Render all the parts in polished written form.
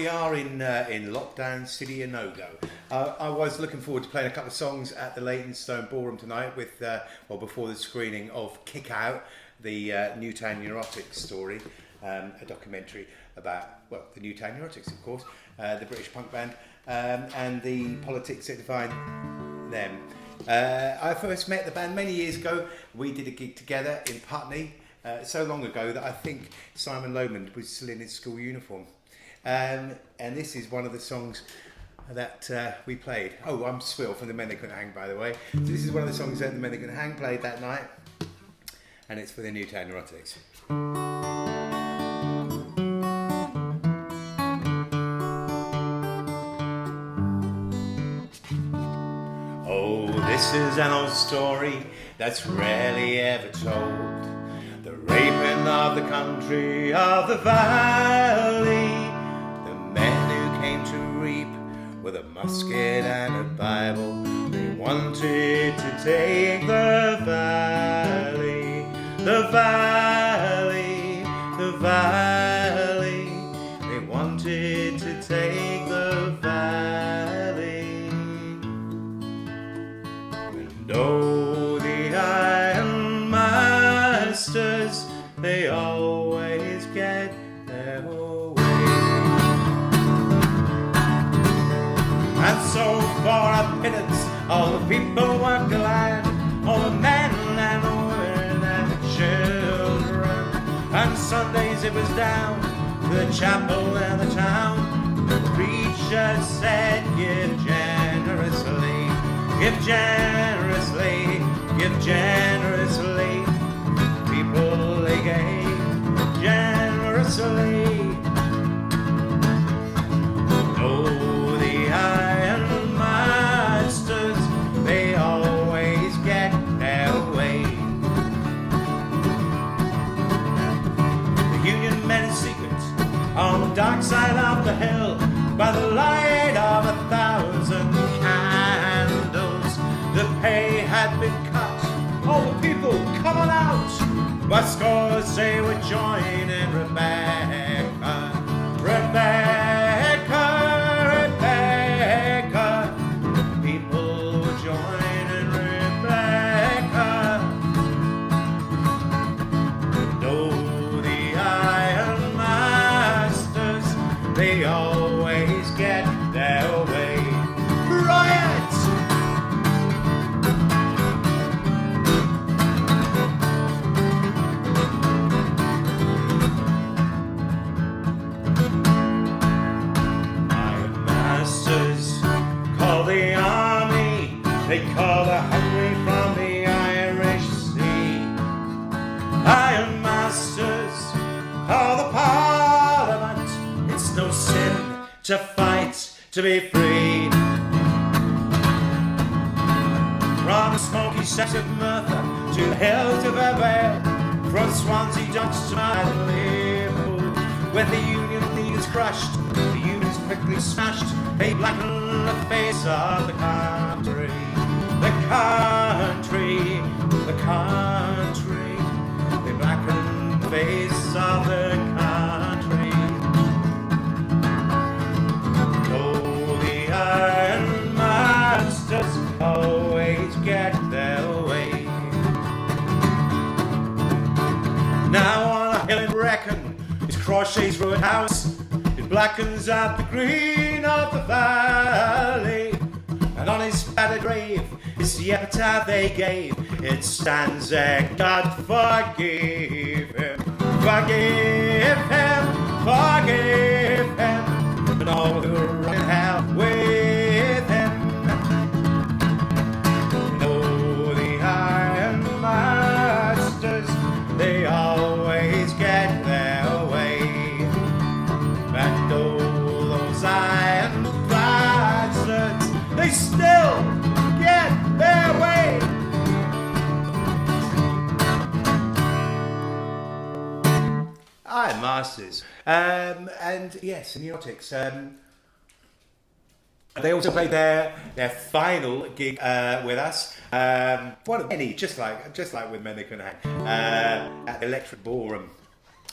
we are in lockdown, city and no-go. I was looking forward to playing a couple of songs at the Leytonstone Ballroom tonight with, before the screening of Kick Out, the Newtown Neurotics story, a documentary about, the Newtown Neurotics, of course, the British punk band, and the politics that define them. I first met the band many years ago. We did a gig together in Putney, so long ago that I think Simon Lomond was still in his school uniform. And this is one of the songs that we played. Oh, I'm Swill from the Men That Couldn't Hang, by the way. So this is one of the songs that the Men That Couldn't Hang played that night, and it's for the Newtown Neurotics. Oh, this is an old story that's rarely ever told. The raping of the country of the valley. The men who came to reap with a musket and a Bible. They wanted to take the valley, the valley, the valley. They wanted to take the valley. And oh, the iron masters, they always get their way. And so for a pittance, all the people were glad, all the men and the women and the children. And Sundays it was down to the chapel and the town. The preacher said, give generously, give generously, give generously. People, they gave generously. Oh, the iron masters, they always get their way. The Union men in secret on the dark side of the hill, by the light of 1,000 candles. The pay had been cut, all the people come on out. But scores they were joining Rebecca, Rebecca, Rebecca. People were joining Rebecca. And oh, the iron masters, they always get their way. Riots! They call the hungry from the Irish Sea. Iron masters call the Parliament. It's no sin to fight to be free. From the smoky sex of Merthyr to the hills of Aberdeen, from Swansea Docks to Liverpool, where the Union leaders crushed, the unions quickly smashed. They blackened the face of the country. The country, the country, they blacken the face of the country. Oh, the iron masters always get their way. Now on a hill in Brecon is Crauchete's ruined house. It blackens out the green of the valley, and on his battered grave is the epitaph they gave. It stands there, God forgive him, forgive him, forgive him, and all who run in hell with him. Oh, the iron masters, they always get their way. And oh, those iron bastards, they still get their way. Iron Masters, and yes, Neurotics. They also played their final gig with us. One of many, just like with Men That Couldn't Hang, at the Electric Ballroom,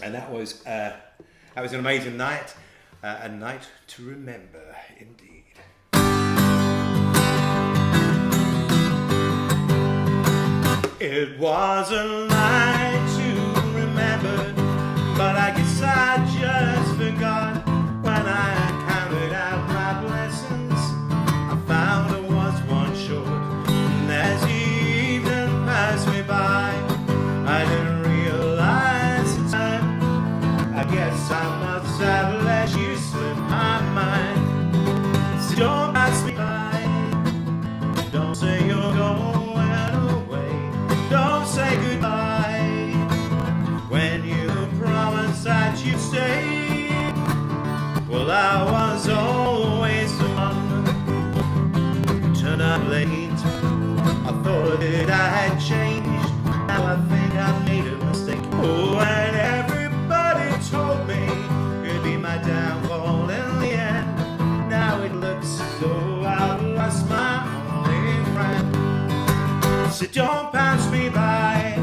and that was an amazing night. A night to remember, indeed. It was a night to remember, but I guess I just forgot. When I counted out my blessings, I found I was one short. And as the evening passed me by, I didn't realize the time. I guess I must have let you slip my mind. So don't pass me by. Don't say you're going away. Don't say goodbye. When you promised that you'd stay, well, I was always the one who turned up late. I thought that I had changed. Now I think I made a mistake. Oh, and everybody told me it'd be my downfall in the end. Now it looks as though I've lost my only friend. So don't pass me by.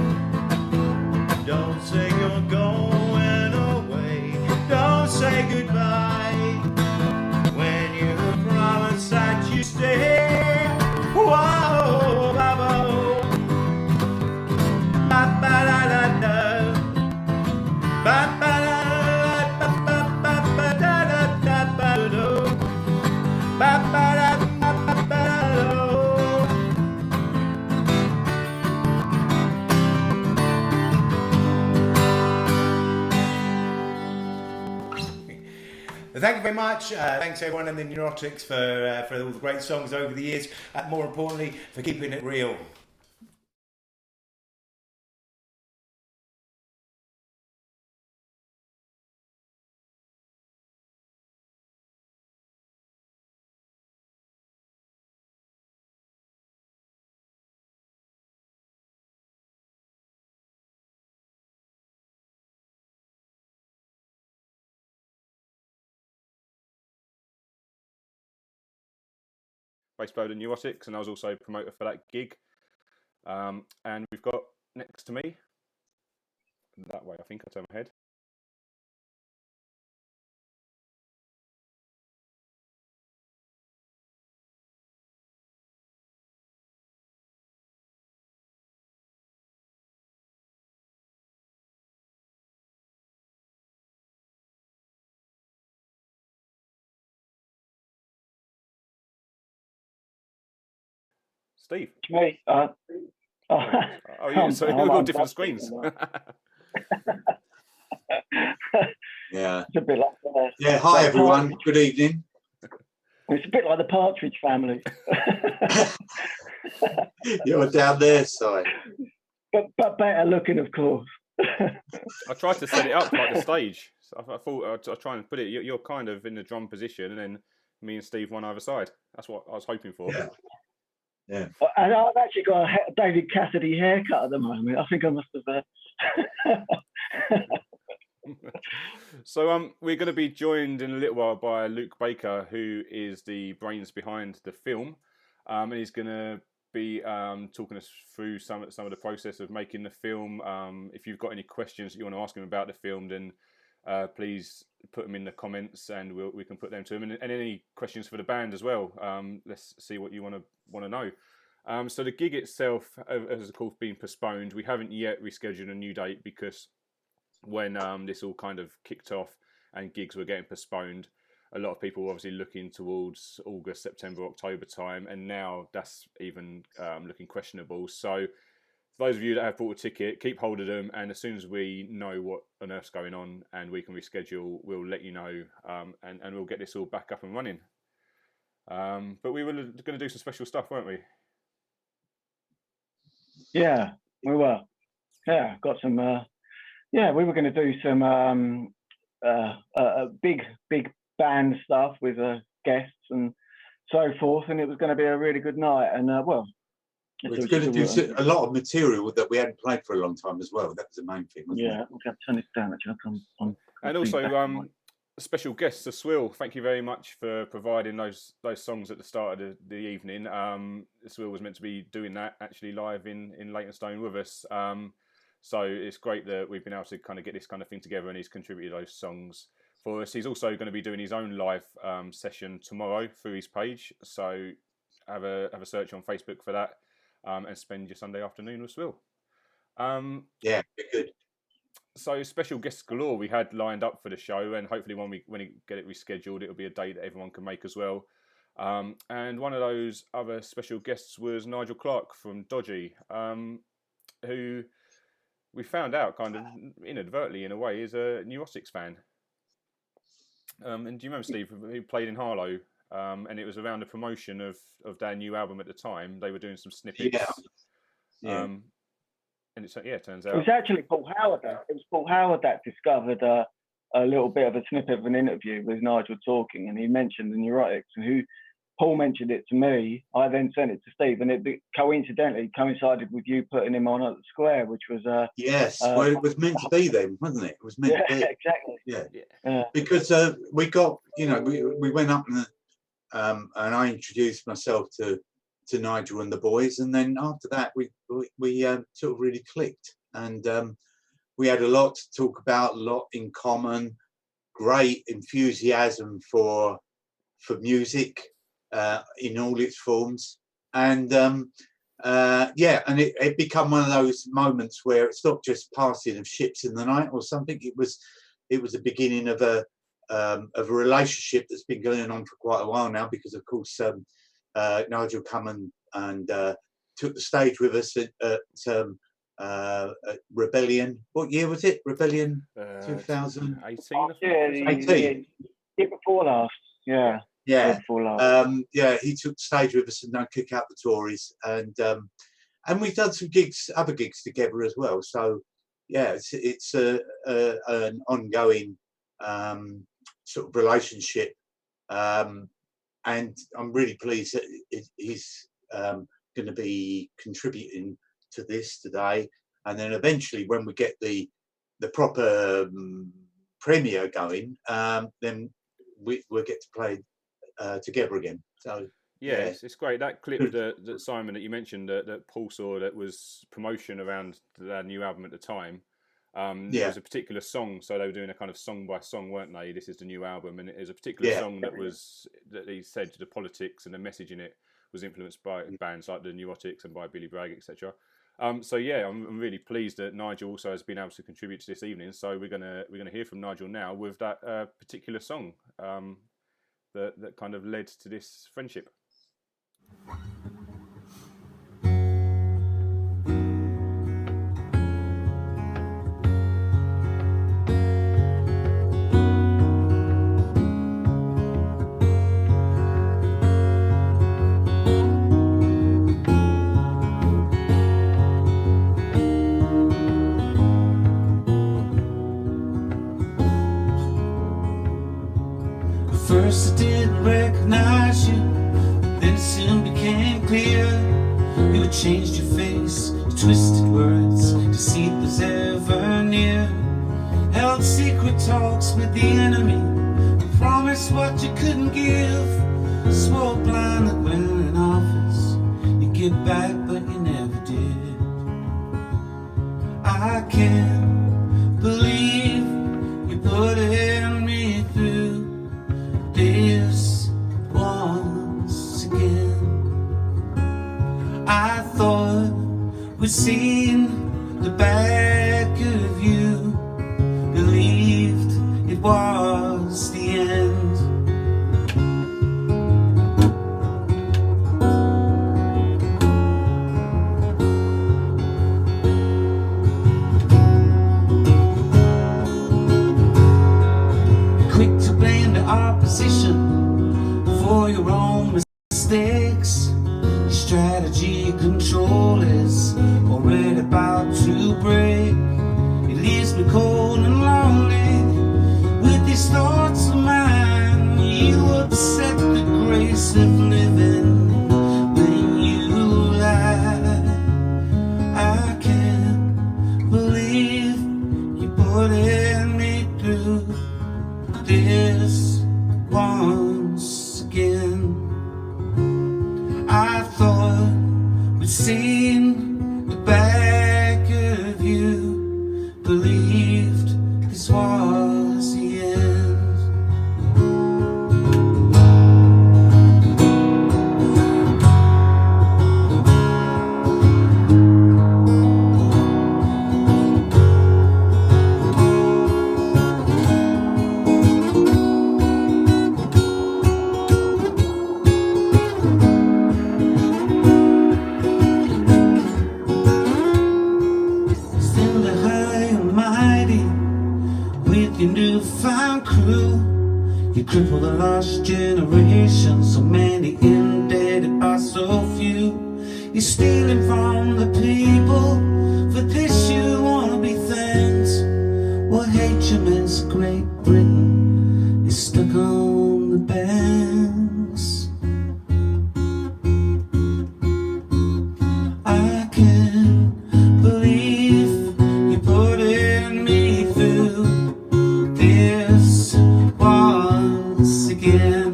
Don't say you're going away. Don't say goodbye. When you promise that you stay. Whoa, babo. Ba ba da da da. Ba ba da da ba ba ba da da da ba do. Ba ba da ba ba do. Thank you very much. Thanks everyone in the Neurotics for all the great songs over the years. More importantly, for keeping it real. Bass player of Neurotics, and I was also promoter for that gig. And we've got next to me, that way I think I turn my head. Steve. Me. Oh, yeah, so we've got different screens. Yeah. It's a bit like Yeah. Hi, like everyone. Partridge. Good evening. It's a bit like the Partridge Family. You're down there, Si. but better looking, of course. I tried to set it up like the stage. So I thought I'd try and put it. You're kind of in the drum position, and then me and Steve one either side. That's what I was hoping for. Yeah. Yeah. And I've actually got a David Cassidy haircut at the moment. I think I must have. So we're going to be joined in a little while by Luke Baker, who is the brains behind the film, and he's going to be talking us through some of the process of making the film. If you've got any questions that you want to ask him about the film, then please put them in the comments, and we can put them to him. And any questions for the band as well. Let's see what you want to know. So the gig itself has of course been postponed. We haven't yet rescheduled a new date because when this all kind of kicked off and gigs were getting postponed, a lot of people were obviously looking towards August, September, October time, and now that's even looking questionable. So for those of you that have bought a ticket, keep hold of them, and as soon as we know what on earth's going on and we can reschedule, we'll let you know, and we'll get this all back up and running. But we were going to do some special stuff, weren't we? Yeah, we were. Yeah, got some. Yeah, we were going to do some big band stuff with guests and so forth, and it was going to be a really good night. And well, we're going to do a lot of material that we hadn't played for a long time as well. That was the main thing, wasn't it? Yeah, I'm going to turn this down. Actually, and also special guests, Swill. Thank you very much for providing those songs at the start of the evening. Swill was meant to be doing that actually live in Leytonstone with us. So it's great that we've been able to kind of get this kind of thing together, and he's contributed those songs for us. He's also going to be doing his own live session tomorrow through his page. So have a search on Facebook for that, and spend your Sunday afternoon with Swill. Yeah, good. So special guests galore we had lined up for the show, and hopefully when we get it rescheduled, it'll be a date that everyone can make as well. And one of those other special guests was Nigel Clark from Dodgy, who we found out kind of inadvertently in a way is a Neurotics fan. And do you remember, Steve, who played in Harlow? And it was around the promotion of their new album at the time. They were doing some snippets. Yeah. And it turns out it was actually Paul Howard. It was Paul Howard that discovered a little bit of a snippet of an interview with Nigel talking, and he mentioned the Neurotics, and who Paul mentioned it to me. I then sent it to Steve, and it coincidentally coincided with you putting him on at the Square, which was yes. Well, it was meant to be then, wasn't it? It was meant to be. Exactly. Yeah. Because we got, we went up and I introduced myself to Nigel and the boys, and then after that we sort of really clicked, and we had a lot to talk about, a lot in common, great enthusiasm for music in all its forms, and and it become one of those moments where it's not just passing of ships in the night or something. It was the beginning of a relationship that's been going on for quite a while now, because of course Nigel come and took the stage with us at Rebellion. What year was it? Rebellion 2018. Yeah, year before last. Yeah. Yeah. He took the stage with us and then kick out the Tories, and we've done some other gigs together as well. So yeah, it's an ongoing sort of relationship, and I'm really pleased that he's going to be contributing to this today, and then eventually when we get the proper premiere going, then we'll get to play together again. So yes, it's great. That clip that Simon that you mentioned that Paul saw, that was promotion around their new album at the time. There was a particular song, so they were doing a kind of song by song, weren't they? This is the new album, and it was a particular song that he said the politics and the message in it was influenced by bands like the Neurotics and by Billy Bragg, etc. So yeah, I'm really pleased that Nigel also has been able to contribute to this evening. So we're gonna hear from Nigel now with that particular song that kind of led to this friendship. First I didn't recognize you, but then it soon became clear. You had changed your face, twisted words, deceit was ever near. Held secret talks with the enemy, promised what you couldn't give. Swore blind that when in office you'd get back, but you never did. I can't believe you put me through this once again. I thought we'd seen the back of you, believed it was the end. Quick to blame the opposition for your own mistakes. Your strategy control is already about to break. It leaves me cold and lonely with these thoughts of mine. You upset the grace of living when you lie. I can't believe you put me through this once again. You cripple the last generation, so many indebted by so few. You're stealing from the people, for this you wanna be thanked. What HMS Great Britain is stuck on the banks. I can't believe you putting me through this once again.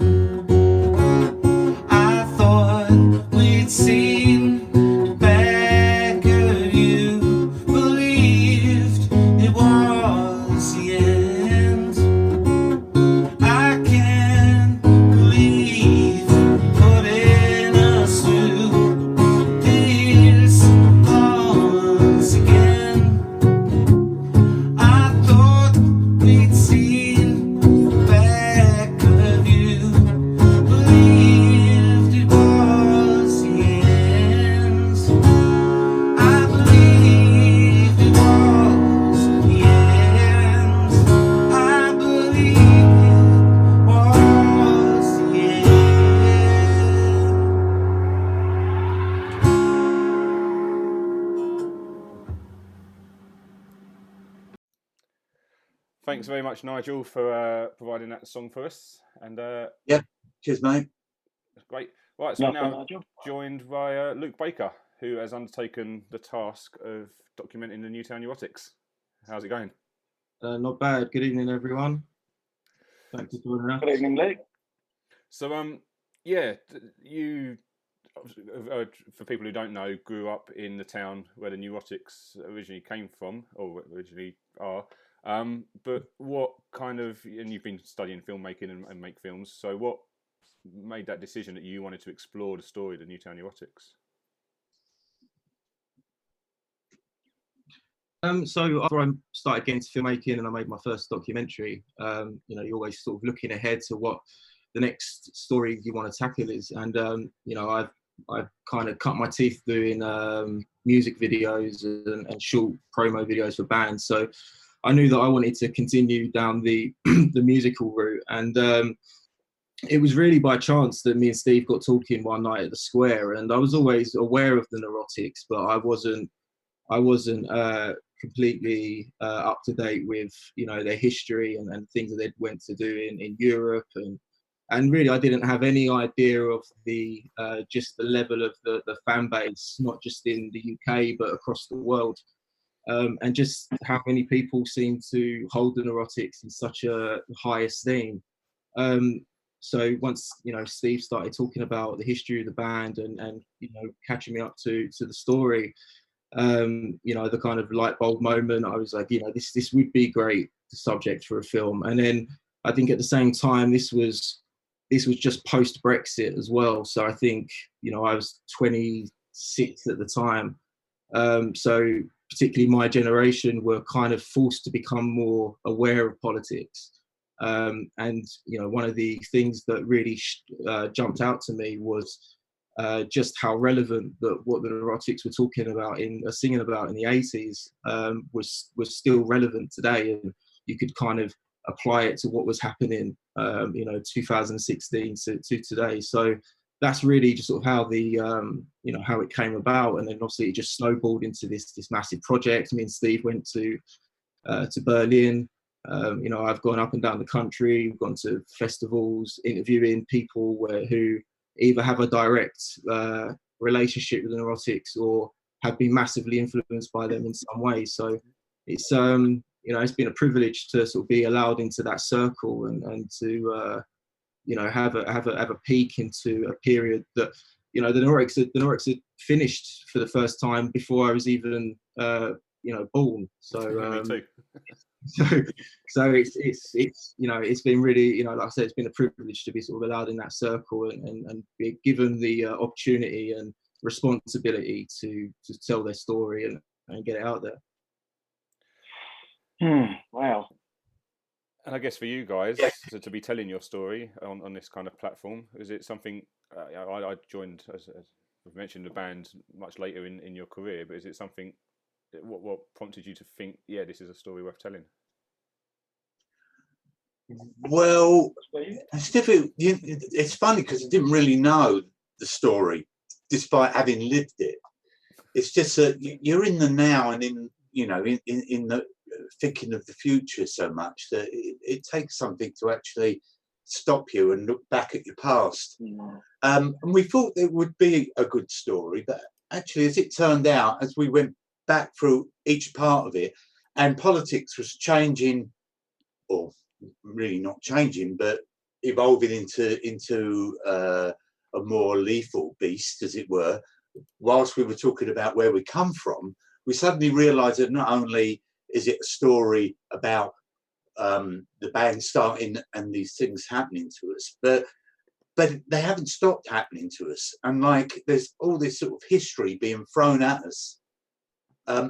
I thought we'd seen the back of you, believed it was the end. I can't believe putting us through this once again. I thought we'd seen the back of you, believed it was the end. I believed it was the end. I believed it was the end. Thanks very much, Nigel, for providing that song for us. And Cheers, mate. great. Right, so we're Nothing, now Nigel. joined by Luke Baker, who has undertaken the task of documenting the Newtown Neurotics. How's it going? Not bad. Good evening, everyone. Thanks for joining us. Good evening, Luke. So, yeah, you, for people who don't know, grew up in the town where the Neurotics originally came from, or originally are. But what kind of, and you've been studying filmmaking and make films, so what made that decision that you wanted to explore the story of the Newtown Neurotics? So after I started getting into filmmaking and I made my first documentary, you're always sort of looking ahead to what the next story you want to tackle is. And, I've kind of cut my teeth doing music videos and short promo videos for bands. So I knew that I wanted to continue down the the musical route. And it was really by chance that me and Steve got talking one night at the Square. And I was always aware of the Neurotics, but I wasn't completely up to date with their history and things that they went to do in Europe, and really I didn't have any idea of the just the level of the fan base, not just in the UK but across the world, and just how many people seem to hold the Neurotics in such a high esteem. So once Steve started talking about the history of the band and catching me up to the story, the kind of light bulb moment, I was like, this would be great subject for a film. And then I think at the same time, this was just post Brexit as well. So I think I was 26 at the time. So particularly my generation were kind of forced to become more aware of politics. And one of the things that really jumped out to me was just how relevant that what the Neurotics were talking about singing about in the 80s was still relevant today, and you could kind of apply it to what was happening 2016 to today. So that's really just sort of how the how it came about, and then obviously it just snowballed into this massive project. Me and Steve went to Berlin. I've gone up and down the country. We've gone to festivals, interviewing people who either have a direct relationship with the Neurotics or have been massively influenced by them in some way. So it's it's been a privilege to sort of be allowed into that circle and to have a peek into a period that the Neurotics had finished for the first time before I was even born. So so it's been really like I said, it's been a privilege to be sort of allowed in that circle and be given the opportunity and responsibility to tell their story and get it out there. Wow. And I guess for you guys to be telling your story on this kind of platform, is it something I joined, as I've mentioned, the band much later in your career, but is it something, what prompted you to think, this is a story worth telling? Well, it's difficult. It's funny because I didn't really know the story, despite having lived it. It's just that you're in the now and in the thinking of the future so much that it takes something to actually stop you and look back at your past. And we thought it would be a good story, but actually, as it turned out, as we went back through each part of it, and politics was changing, or really not changing, but evolving into a more lethal beast, as it were. Whilst we were talking about where we come from, we suddenly realised that not only is it a story about the band starting and these things happening to us, but they haven't stopped happening to us. And like there's all this sort of history being thrown at us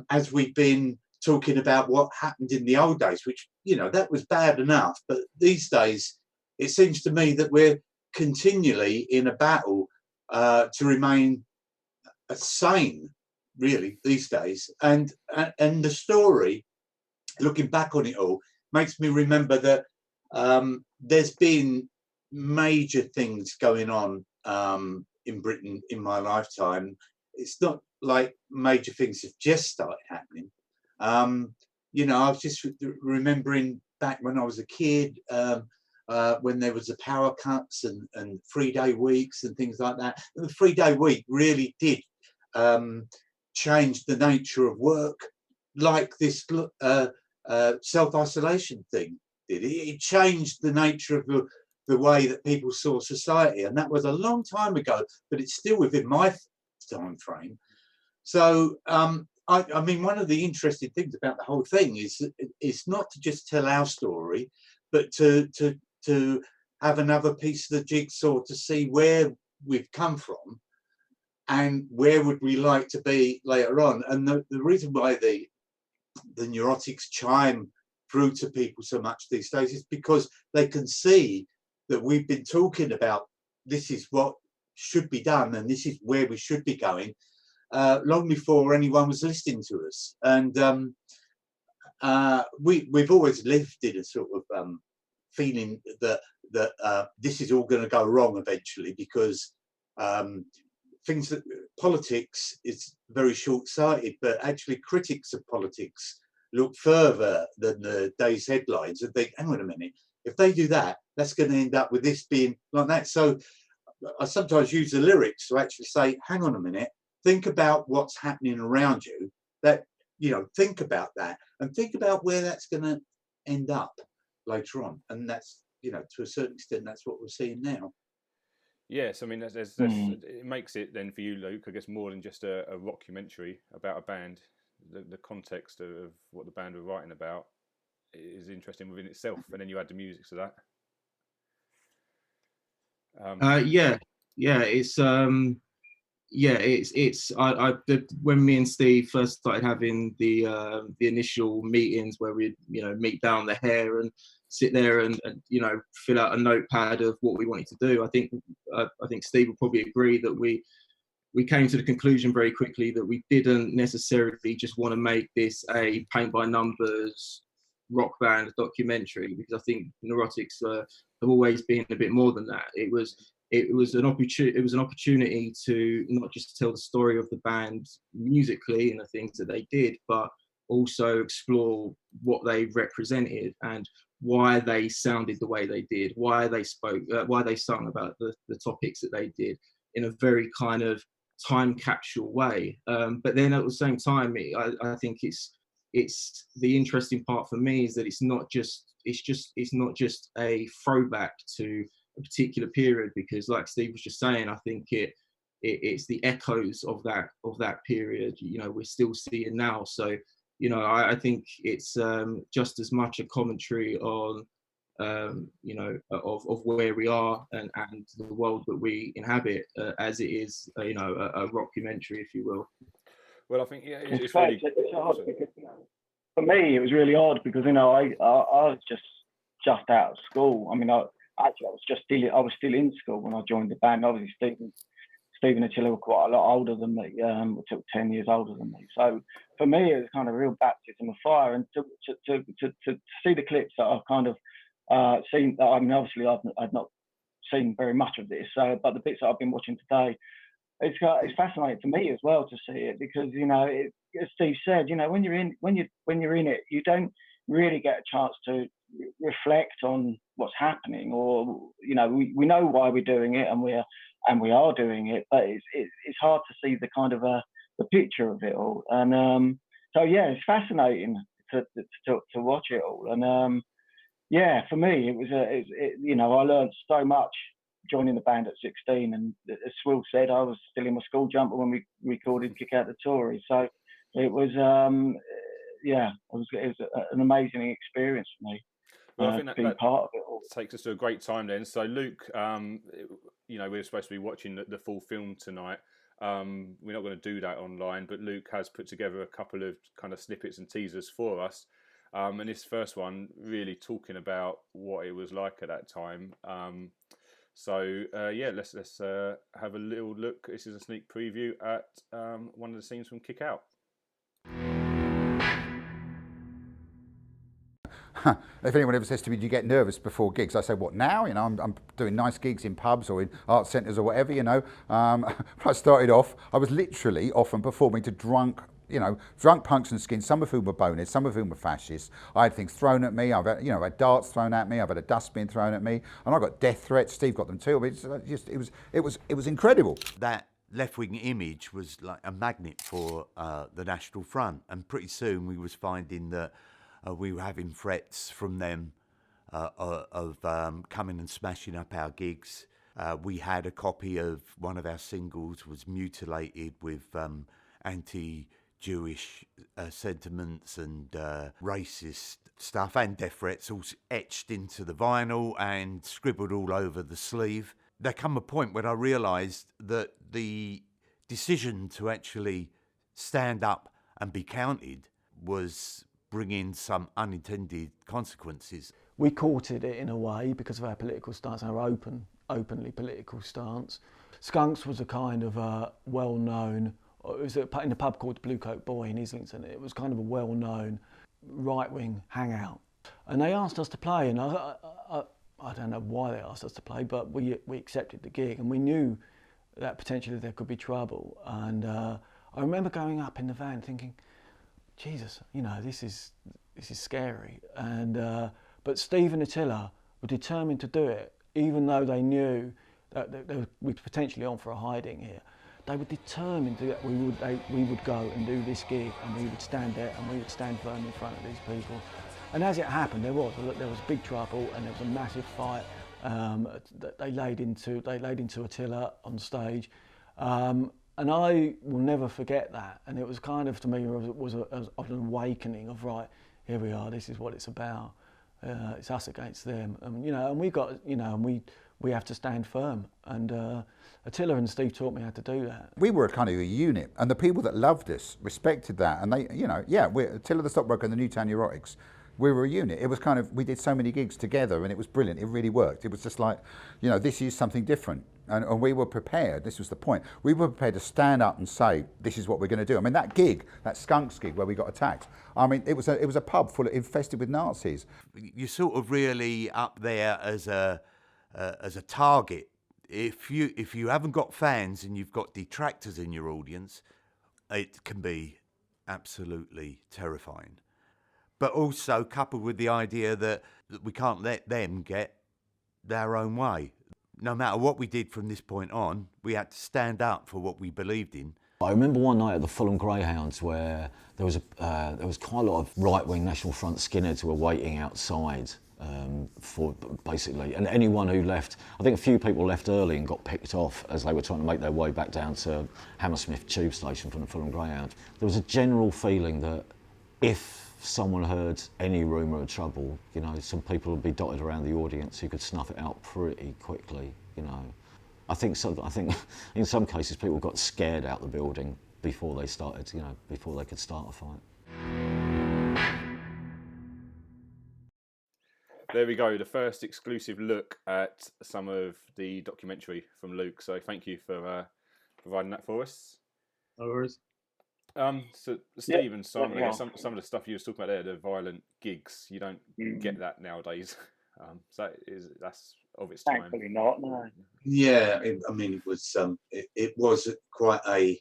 as we've been talking about what happened in the old days, which, that was bad enough. But these days, it seems to me that we're continually in a battle to remain sane, really, these days. And the story, looking back on it all, makes me remember that there's been major things going on in Britain in my lifetime. It's not like major things have just started happening. I was just remembering back when I was a kid, when there was the power cuts and 3-day weeks and things like that. And the 3-day week really did change the nature of work, like this self-isolation thing did. It changed the nature of the way that people saw society, and that was a long time ago, but it's still within my time frame. So I mean, one of the interesting things about the whole thing is it's not to just tell our story, but to have another piece of the jigsaw to see where we've come from and where would we like to be later on. And the reason why the neurotics chime through to people so much these days is because they can see that we've been talking about this is what should be done and this is where we should be going long before anyone was listening to us. And we've always lived in a sort of feeling that this is all going to go wrong eventually, because politics is very short-sighted, but actually critics of politics look further than the day's headlines and think, hang on a minute, if they do that, that's going to end up with this being like that. So I sometimes use the lyrics to actually say, hang on a minute, think about what's happening around you, that, think about that and think about where that's going to end up later on. And that's, to a certain extent, that's what we're seeing now. Yes, I mean, it makes it then for you, Luke, I guess, more than just a rockumentary about a band. The context of what the band were writing about is interesting within itself, and then you add the music to that. When me and Steve first started having the initial meetings where we'd meet down the hair and sit there and fill out a notepad of what we wanted to do, I think Steve will probably agree that we came to the conclusion very quickly that we didn't necessarily just want to make this a paint by numbers rock band documentary, because I think Neurotics have always been a bit more than that. It was an opportunity to not just tell the story of the band musically and the things that they did, but also explore what they represented and why they sounded the way they did, why they spoke, why they sung about the topics that they did in a very kind of time capsule way. But then at the same time, I think it's the interesting part for me is that it's not just a throwback to a particular period, because like Steve was just saying, I think it's the echoes of that period we're still seeing now. So I think it's just as much a commentary on of where we are and the world that we inhabit as it is a rockumentary, if you will. Well, I think it's hard because, for me it was really hard because I was just out of school. I mean, I was still in school when I joined the band. Obviously, Steve and Attila were quite a lot older than me. Took 10 years older than me. So for me, it was kind of a real baptism of fire. And to see the clips that are kind of seen. I mean, obviously, I've not seen very much of this, but the bits that I've been watching today, it's fascinating for me as well to see it, because as Steve said, when you're in it, you don't really get a chance to reflect on what's happening, or we know why we're doing it, and we are doing it, but it's hard to see the kind of the picture of it all, and so yeah, it's fascinating to watch it all, and yeah, for me it was I learned so much joining the band at 16, and as Swill said, I was still in my school jumper when we recorded Kick Out the Tory, so it was it was an amazing experience for me. Well, I think that part of it all takes us to a great time then. So Luke, we're supposed to be watching the full film tonight. We're not going to do that online, but Luke has put together a couple of kind of snippets and teasers for us. And this first one really talking about what it was like at that time. Let's have a little look. This is a sneak preview at one of the scenes from Kick Out. If anyone ever says to me, do you get nervous before gigs? I say, what now? I'm doing nice gigs in pubs or in art centres or whatever, I started off, I was literally often performing to drunk punks and skins, some of whom were boneheads, some of whom were fascists. I had things thrown at me, I've had darts thrown at me, I've had a dustbin thrown at me, and I got death threats. Steve got them too. I mean, it was incredible. That left-wing image was like a magnet for the National Front, and pretty soon we was finding that we were having threats from them of coming and smashing up our gigs. We had a copy of one of our singles was mutilated with anti-Jewish sentiments and racist stuff, and death threats all etched into the vinyl and scribbled all over the sleeve. There come a point when I realised that the decision to actually stand up and be counted was bringing some unintended consequences. We courted it in a way because of our political stance, our openly political stance. Skunks was a kind of a well-known, it was in a pub called the Blue Coat Boy in Islington. It was kind of a well-known right-wing hangout. And they asked us to play, and I don't know why they asked us to play, but we accepted the gig, and we knew that potentially there could be trouble. And I remember going up in the van thinking, Jesus, this is scary. And but Steve and Attila were determined to do it, even though they knew that we were potentially on for a hiding here. They were determined that we would go and do this gig, and we would stand there and we would stand firm in front of these people. And as it happened, there was big trouble, and there was a massive fight that they laid into Attila on stage. And I will never forget that. And it was kind of, to me, was an awakening of, right, here we are, this is what it's about. It's us against them. And we got, and we have to stand firm. And Attila and Steve taught me how to do that. We were kind of a unit, and the people that loved us respected that. And they, we're Attila The Stockbroker and the Newtown Neurotics. We were a unit. It was kind of, we did so many gigs together, and it was brilliant. It really worked. It was just like, this is something different. And we were prepared. This was the point. We were prepared to stand up and say, this is what we're going to do. I mean, that gig, that Skunks gig where we got attacked, I mean, it was a pub infested with Nazis. You're sort of really up there as a target. If you haven't got fans and you've got detractors in your audience, it can be absolutely terrifying. But also coupled with the idea that we can't let them get their own way. No matter what we did from this point on, we had to stand up for what we believed in. I remember one night at the Fulham Greyhounds where there was quite a lot of right-wing National Front skinheads who were waiting outside for basically, and anyone who left, I think a few people left early and got picked off as they were trying to make their way back down to Hammersmith tube station from the Fulham Greyhound. There was a general feeling that if someone heard any rumour of trouble, some people would be dotted around the audience who could snuff it out pretty quickly, I think in some cases people got scared out the building before they started, before they could start a fight. There we go, the first exclusive look at some of the documentary from Luke. So thank you for providing that for us. No worries. So Steve and Simon, I guess some of the stuff you were talking about there, the violent gigs, you don't get that nowadays. That's of its time. Thankfully not, no. Yeah, I mean, it was quite a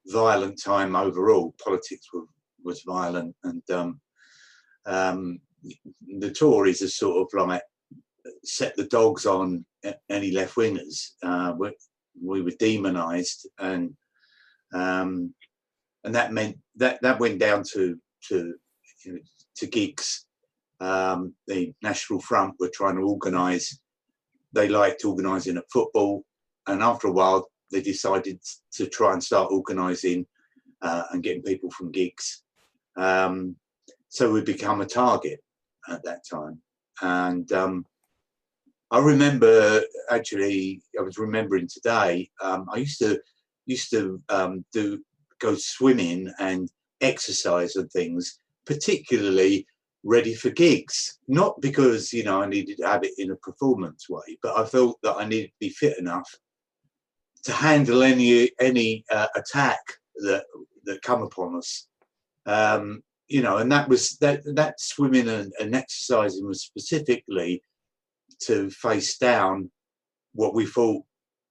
violent time overall. Politics was violent, and the Tories are sort of like set the dogs on any left wingers. We were demonised, and that meant that went down to gigs. The National Front were trying to organise. They liked organising at football, and after a while, they decided to try and start organising and getting people from gigs. So we become a target at that time. And I remember, actually, I was remembering today, I used to go swimming and exercise and things, particularly ready for gigs. Not because, I needed to have it in a performance way, but I felt that I needed to be fit enough to handle any attack that come upon us. And that was that swimming and exercising was specifically to face down what we thought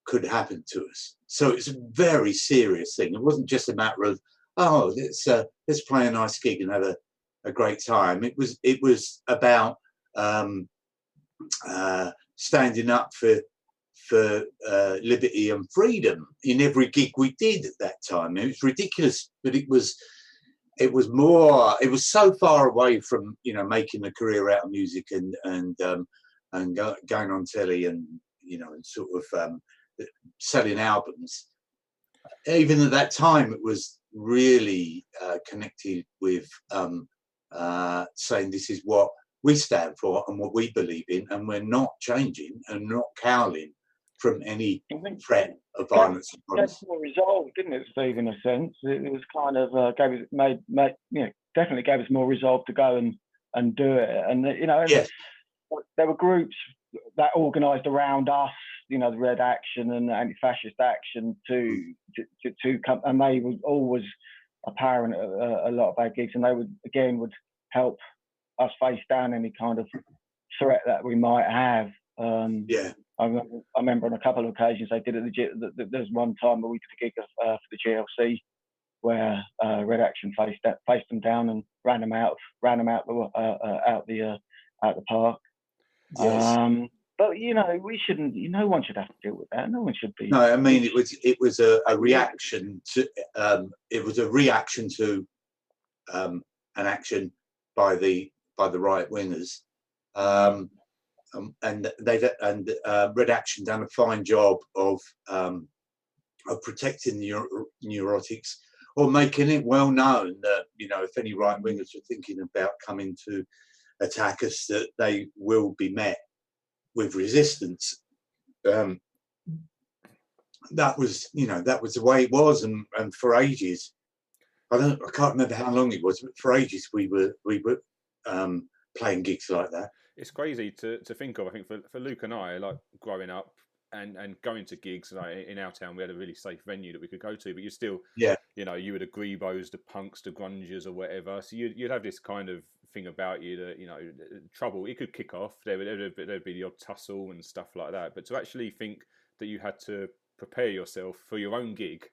could happen to us. So it's a very serious thing. It wasn't just a matter of, let's play a nice gig and have a great time. It was about standing up for liberty and freedom in every gig we did at that time. It was ridiculous, but it was so far away from making a career out of music and going on telly and and sort of selling albums. Even at that time, it was really connected with saying this is what we stand for and what we believe in, and we're not changing and not cowling from any threat of violence. That's more resolve, didn't it, Steve? In a sense, it was kind of definitely gave us more resolve to go and do it. And yes. There were groups that organised around us, the Red Action and the Anti-Fascist Action to come, and they were always apparent at a lot of our gigs, and they would help us face down any kind of threat that we might have. I remember on a couple of occasions they did it. There's one time where we did a gig for the GLC where Red Action faced them down and ran them out the park. Yes. But we shouldn't. No one should have to deal with that. No one should be. No, I mean it was a reaction to an action by the right wingers, and Red Action done a fine job of protecting the neurotics, or making it well known that if any right wingers are thinking about coming to attack us, that they will be met with resistance. That was the way it was, and for ages, I can't remember how long it was, but for ages we were playing gigs like that. It's crazy to think of. I think for Luke and I, like growing up and going to gigs, like in our town, we had a really safe venue that we could go to, but you still, you were the Grebos, the punks, the grungers, or whatever. So you'd have this kind of thing about you that trouble. It could kick off. There'd be the odd tussle and stuff like that. But to actually think that you had to prepare yourself for your own gig,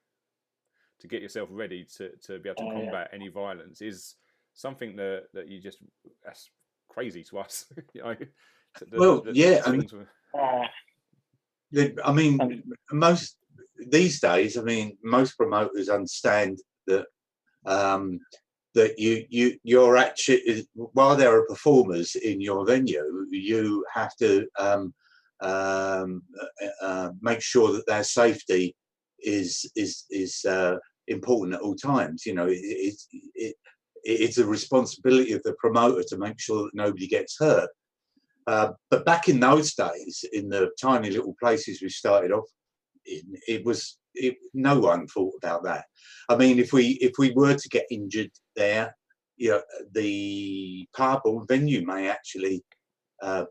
to get yourself ready to be able to combat any violence, is something that you just, that's crazy to us. I mean, most these days, most promoters understand that that you're actually, while there are performers in your venue, you have to make sure that their safety is important at all times. It's a responsibility of the promoter to make sure that nobody gets hurt. But back in those days, in the tiny little places we started off in, no one thought about that. I mean, if we were to get injured there, the pub or venue may actually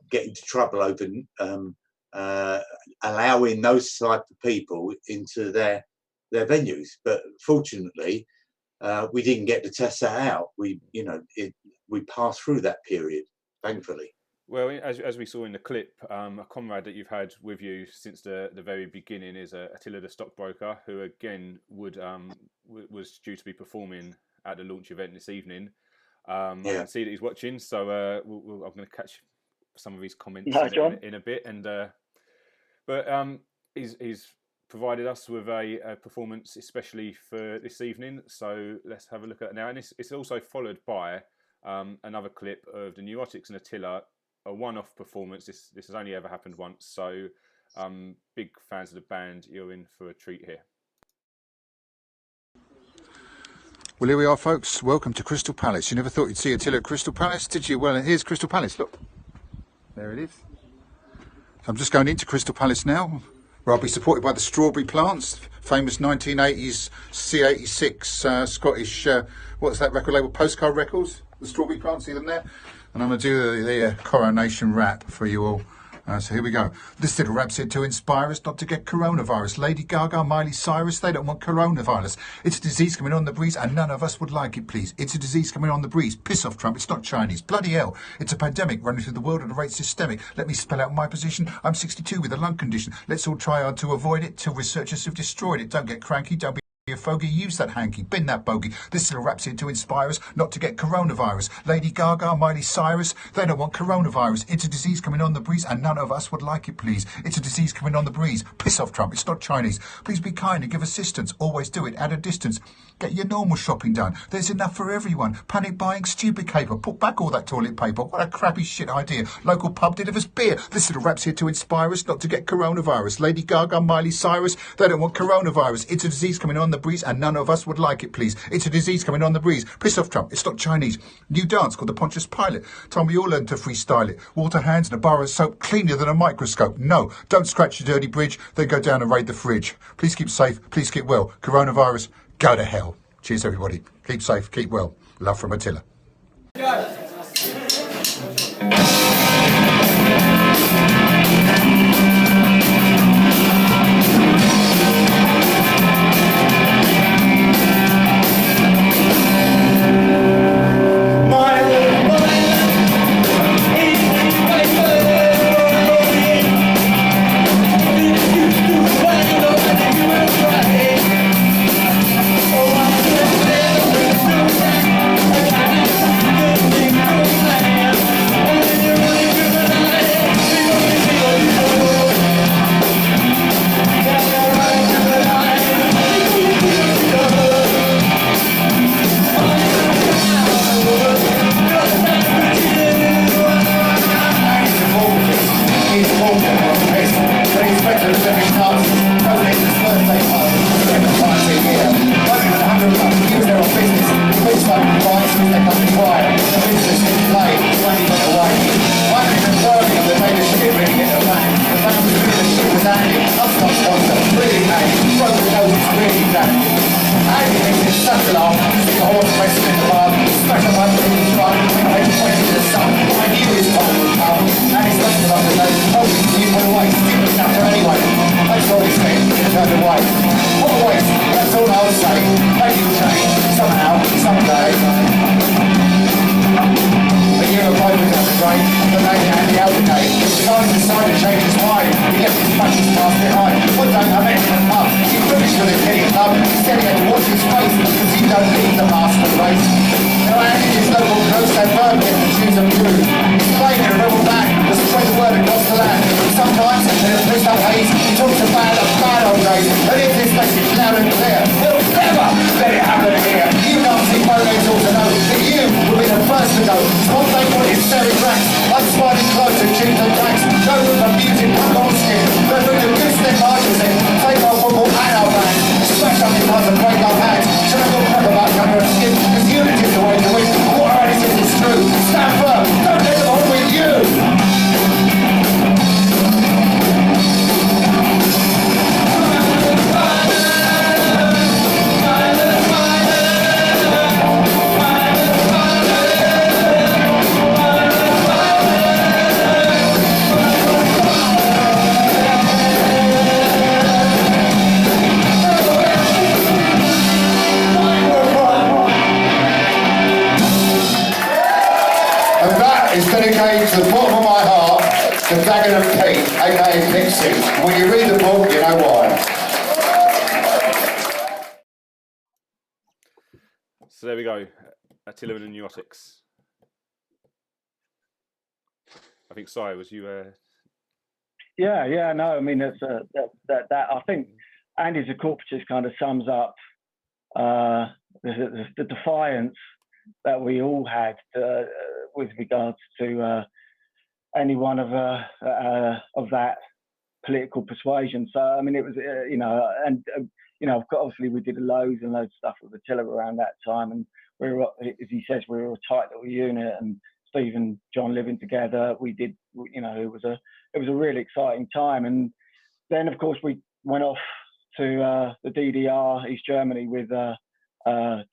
get into trouble over allowing those type of people into their venues. But fortunately, we didn't get to test that out. We passed through that period, thankfully. Well, as we saw in the clip, a comrade that you've had with you since the very beginning is Attila The Stockbroker, who again was due to be performing at the launch event this evening. I can see that he's watching, so I'm going to catch some of his comments in a bit. But he's provided us with a performance especially for this evening, so let's have a look at it now. And it's also followed by another clip of the Neurotics and Attila, a one-off performance. This has only ever happened once, so big fans of the band, you're in for a treat here. Well, here we are, folks. Welcome to Crystal Palace. You never thought you'd see Attila at Crystal Palace, did you? Well, here's Crystal Palace. Look, there it is. So I'm just going into Crystal Palace now, where I'll be supported by the Strawberry Plants, famous 1980s C86 Scottish, what's that record label? Postcard Records. The Strawberry Plants, see them there? And I'm going to do the coronation rap for you all. So here we go. This little rap's here to inspire us not to get coronavirus. Lady Gaga, Miley Cyrus, they don't want coronavirus. It's a disease coming on the breeze and none of us would like it, please. It's a disease coming on the breeze. Piss off, Trump. It's not Chinese. Bloody hell. It's a pandemic running through the world at a rate systemic. Let me spell out my position. I'm 62 with a lung condition. Let's all try hard to avoid it till researchers have destroyed it. Don't get cranky. Don't be a fogey, use that hanky, bin that bogey. This little rap's here to inspire us not to get coronavirus. Lady Gaga, Miley Cyrus, they don't want coronavirus. It's a disease coming on the breeze and none of us would like it, please. It's a disease coming on the breeze. Piss off, Trump. It's not Chinese. Please be kind and give assistance. Always do it at a distance. Get your normal shopping done. There's enough for everyone. Panic buying stupid caper. Put back all that toilet paper. What a crappy shit idea. Local pub delivers beer. This little rap's here to inspire us not to get coronavirus. Lady Gaga, Miley Cyrus, they don't want coronavirus. It's a disease coming on the breeze and none of us would like it, please. It's a disease coming on the breeze. Piss off, Trump. It's not Chinese. New dance called the Pontius Pilate. Time we all learn to freestyle it. Water hands and a bar of soap cleaner than a microscope. No, don't scratch your dirty bridge. Then go down and raid the fridge. Please keep safe. Please keep well. Coronavirus, go to hell. Cheers, everybody. Keep safe. Keep well. Love from Attila. So there we go, Attila and the Neurotics. I think Si, was you? Yeah, no, I mean that's that I think Andy's Hypocrite kind of sums up the defiance that we all had with regards to any one of that political persuasion. So I mean, it was obviously we did loads and loads of stuff with Attila around that time, and we were, as he says, we were a tight little unit, and Steve and John living together. We did, it was a really exciting time. And then of course we went off to the DDR, East Germany, with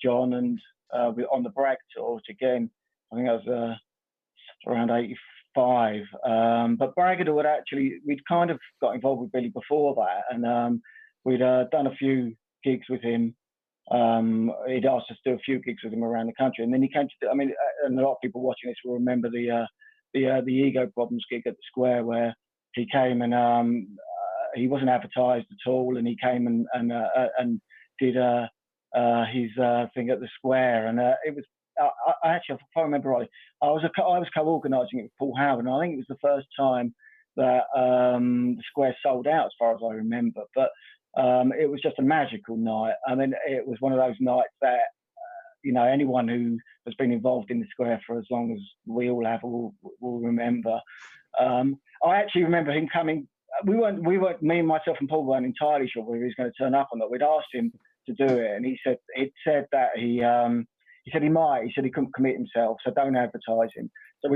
John and on the Bragg tour, which again I think that was around '85. But Bragg we'd kind of got involved with Billy before that, and we'd done a few gigs with him. He'd asked us to do a few gigs with him around the country, and then he came to. And a lot of people watching this will remember the Ego Problems gig at the Square, where he came and he wasn't advertised at all, and he came and did his thing at the Square, and it was. I actually, if I remember right, I was co-organising it with Paul Howard, and I think it was the first time that the Square sold out, as far as I remember. But it was just a magical night. I mean, it was one of those nights that anyone who has been involved in the Square for as long as we all have will remember. I actually remember him coming. We weren't. Me and myself and Paul weren't entirely sure whether he was going to turn up or not. We'd asked him to do it, and he said that he said he might. He said he couldn't commit himself, so don't advertise him. So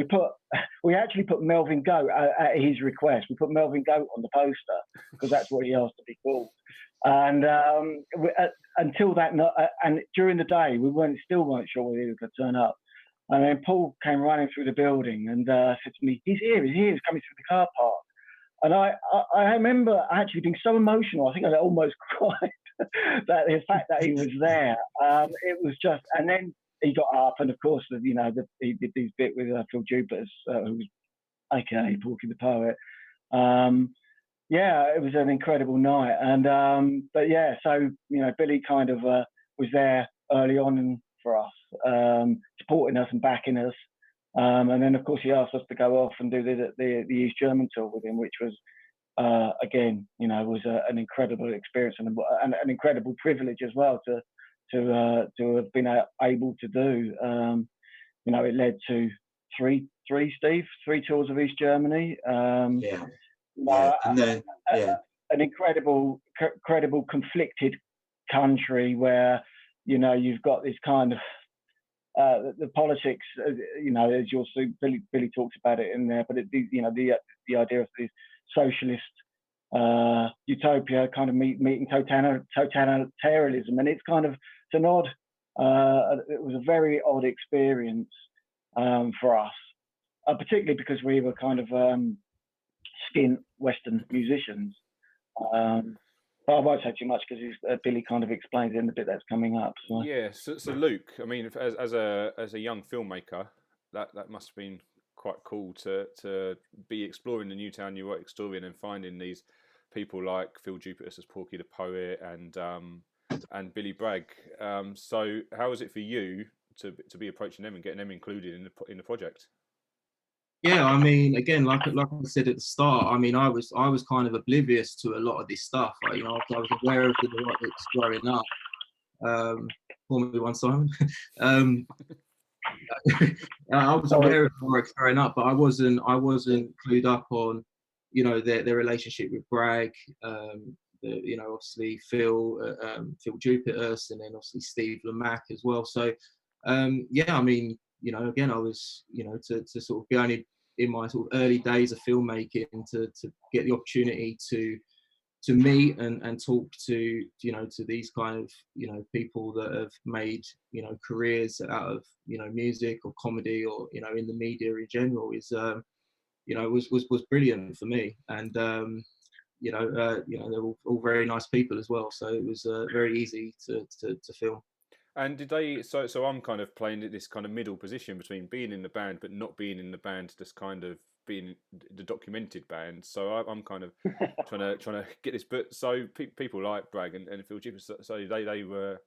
we actually put Melvin Goat at his request. We put Melvin Goat on the poster because that's what he asked to be called. And until that night, and during the day, we still weren't sure whether he was going to turn up. And then Paul came running through the building and said to me, "He's here! He's coming through the car park." And I remember actually being so emotional. I think I almost cried that the fact that he was there. It was just, and then he got up, and of course, he did his bit with Phil Jupiters, who was AKA Porky the Poet. Yeah, it was an incredible night, and but yeah, so Billy kind of was there early on for us, supporting us and backing us, and then of course he asked us to go off and do the East German tour with him, which was again, was an incredible experience and an incredible privilege as well to have been able to do. It led to three tours of East Germany. And then an incredible conflicted country where you've got this kind of the politics, as you'll see, Billy talks about it in there, but the idea of the socialist utopia kind of meeting totalitarianism, and it's kind of it was a very odd experience for us, particularly because we were kind of skint Western musicians. But I won't say too much because Billy kind of explains it in the bit that's coming up. So. Yeah, so Luke, I mean, as a young filmmaker, that must have been quite cool to be exploring the Newtown Neurotics story and then finding these people like Phil Jupiters as Porky the Poet and Billy Bragg. So how was it for you to be approaching them and getting them included in the project? Yeah, I mean, again, like I said at the start, I mean, I was kind of oblivious to a lot of this stuff. I was aware of the Neurotics growing up. Call me one, Simon. I was aware of the Neurotics growing up, but I wasn't clued up on, their relationship with Bragg. Obviously Phil Jupiters, and then obviously Steve Lamacq as well. So, yeah, I mean. Again, I was, to sort of be only in my sort of early days of filmmaking to get the opportunity to meet and talk to these kind of, people that have made, careers out of, music or comedy or, in the media in general is, was brilliant for me. And, they're all very nice people as well. So it was very easy to film. And did they? So I'm kind of playing this kind of middle position between being in the band but not being in the band, just kind of being the documented band. So I'm kind of trying to get this. But so people like Bragg and Phil Jupiters, so they were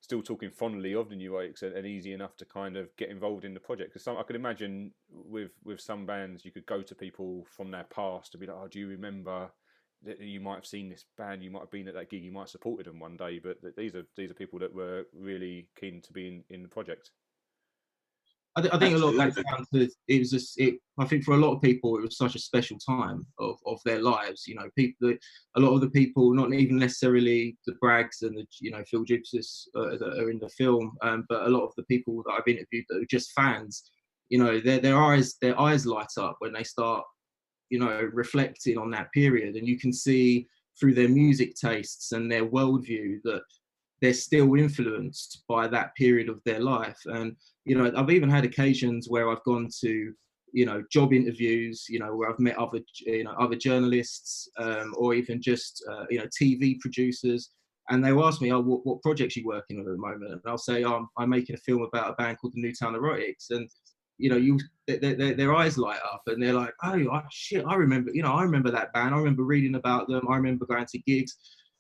still talking fondly of the Neurotics and easy enough to kind of get involved in the project? Because I could imagine with some bands, you could go to people from their past to be like, oh, do you remember that you might have seen this band, you might have been at that gig, you might have supported them one day, but these are people that were really keen to be in the project. I think a lot of that's down to I think for a lot of people it was such a special time of their lives. You know, a lot of the people, not even necessarily the Braggs and the Phil Gypsies that are in the film, but a lot of the people that I've interviewed that are just fans. You know, their eyes light up when they start, reflecting on that period, and you can see through their music tastes and their worldview that they're still influenced by that period of their life. And, I've even had occasions where I've gone to, job interviews, where I've met other journalists, or even just, TV producers. And they'll ask me, oh, what projects are you working on at the moment? And I'll say, oh, I'm making a film about a band called the Newtown Neurotics. And, their eyes light up and they're like, oh, shit, I remember that band. I remember reading about them. I remember going to gigs.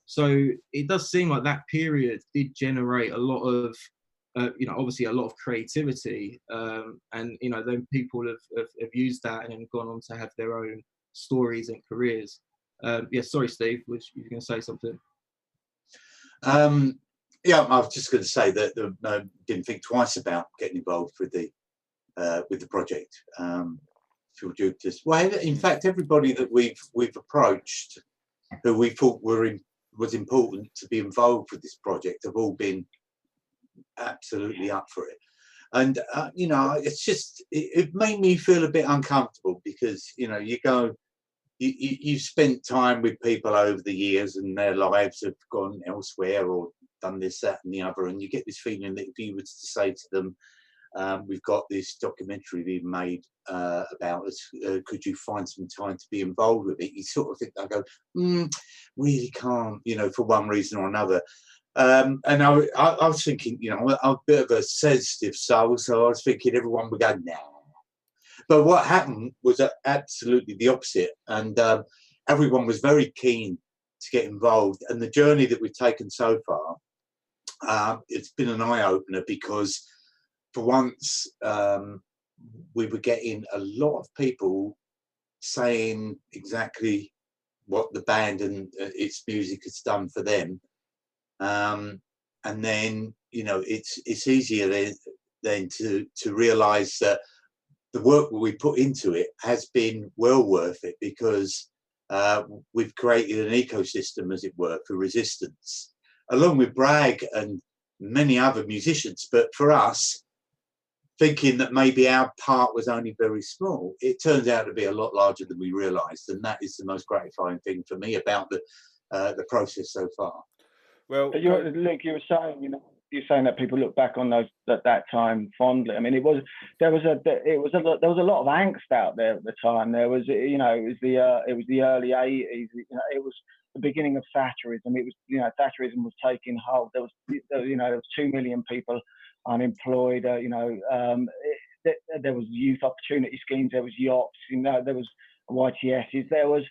So it does seem like that period did generate a lot of, obviously a lot of creativity. And, then people have used that and gone on to have their own stories and careers. Sorry, Steve, was you going to say something? Yeah, I was just going to say that I didn't think twice about getting involved with the project. Phil Gypsies. Well, in fact, everybody that we've approached who we thought was important to be involved with this project have all been absolutely up for it. And it's just it made me feel a bit uncomfortable because you've spent time with people over the years and their lives have gone elsewhere or done this, that, and the other, and you get this feeling that if you were to say to them, we've got this documentary we've made about us. Could you find some time to be involved with it? You sort of think, I go, really can't, for one reason or another. And I was thinking, I'm a bit of a sensitive soul, so I was thinking everyone would go, nah. But what happened was absolutely the opposite, and everyone was very keen to get involved. And the journey that we've taken so far, it's been an eye-opener because for once, we were getting a lot of people saying exactly what the band and its music has done for them. And then, it's easier then to realise that the work that we put into it has been well worth it because we've created an ecosystem, as it were, for resistance, along with Bragg and many other musicians. But for us, thinking that maybe our part was only very small, it turns out to be a lot larger than we realised, and that is the most gratifying thing for me about the process so far. Well, Luke, you were saying, you're saying that people look back on that time fondly. I mean, there was a lot of angst out there at the time. There was, it was the early '80s. It was the beginning of Thatcherism. It was, Thatcherism was taking hold. There was 2 million people unemployed. There was youth opportunity schemes. There was yachts. There was YTSs. There was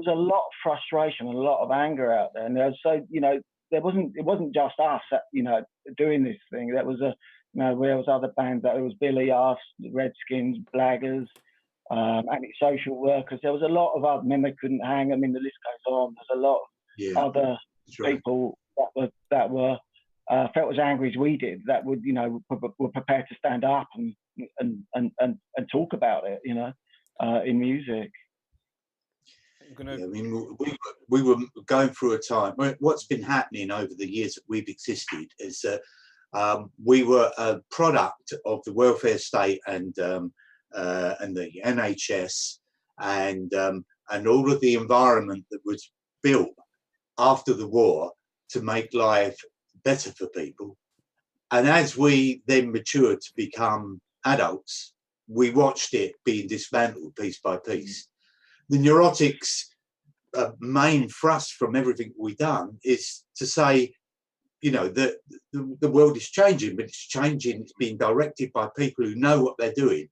a lot of frustration and a lot of anger out there. And it wasn't just us, doing this thing. There was there was other bands. There was Billy, us, Redskins, Blaggers, Anti-Social Workers. There was a lot of other men that couldn't hang. I mean, the list goes on. There's a lot of other people that were felt as angry as we did. That would, were prepared to stand up and talk about it. In music. I mean, we were going through a time. What's been happening over the years that we've existed is that we were a product of the welfare state and the NHS and all of the environment that was built after the war to make life better for people. And as we then matured to become adults, we watched it being dismantled piece by piece. The Neurotics' main thrust from everything we've done is to say, that the world is changing, but it's changing. It's being directed by people who know what they're doing.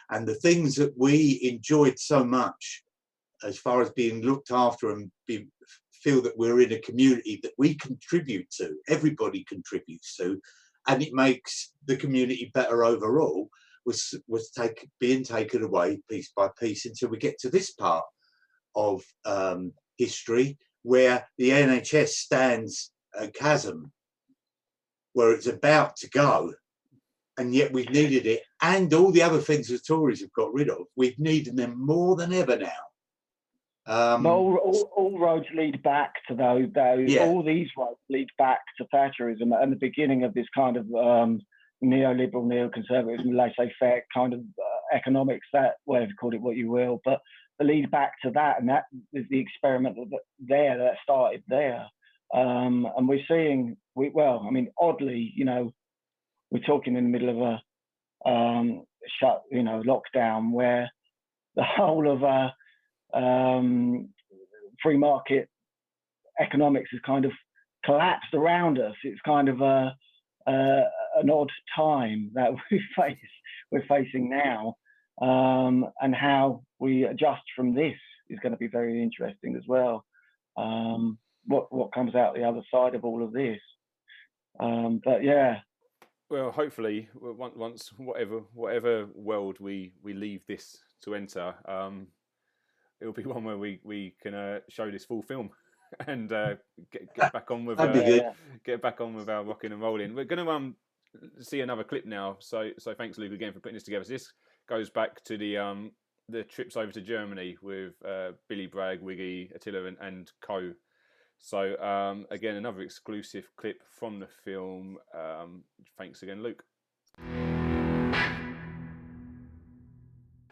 And the things that we enjoyed so much as far as being looked after and feel that we're in a community that we contribute to, everybody contributes to, and it makes the community better overall, was being taken away piece by piece until we get to this part of history where the NHS stands a chasm where it's about to go, and yet we've needed it, and all the other things the Tories have got rid of, we've needed them more than ever now. All roads lead back to those. Yeah. All these roads lead back to Thatcherism and the beginning of this kind of neoliberal, neoconservatism, laissez-faire kind of economics. That, whatever you call it, what you will, but the lead back to that, and that is the experiment that started there. And we're seeing, oddly, we're talking in the middle of a lockdown where the whole of free market economics has kind of collapsed around us. It's kind of an odd time that we're facing now, and how we adjust from this is going to be very interesting as well. What comes out the other side of all of this, but yeah. Well, hopefully, once whatever world we leave this to enter, it'll be one where we can show this full film and get back on with get back on with our rocking and rolling. We're going to see another clip now. So thanks, Luke, again for putting this together. So this goes back to the trips over to Germany with Billy Bragg, Wiggy, Attila, and co. So again, another exclusive clip from the film. Thanks again, Luke.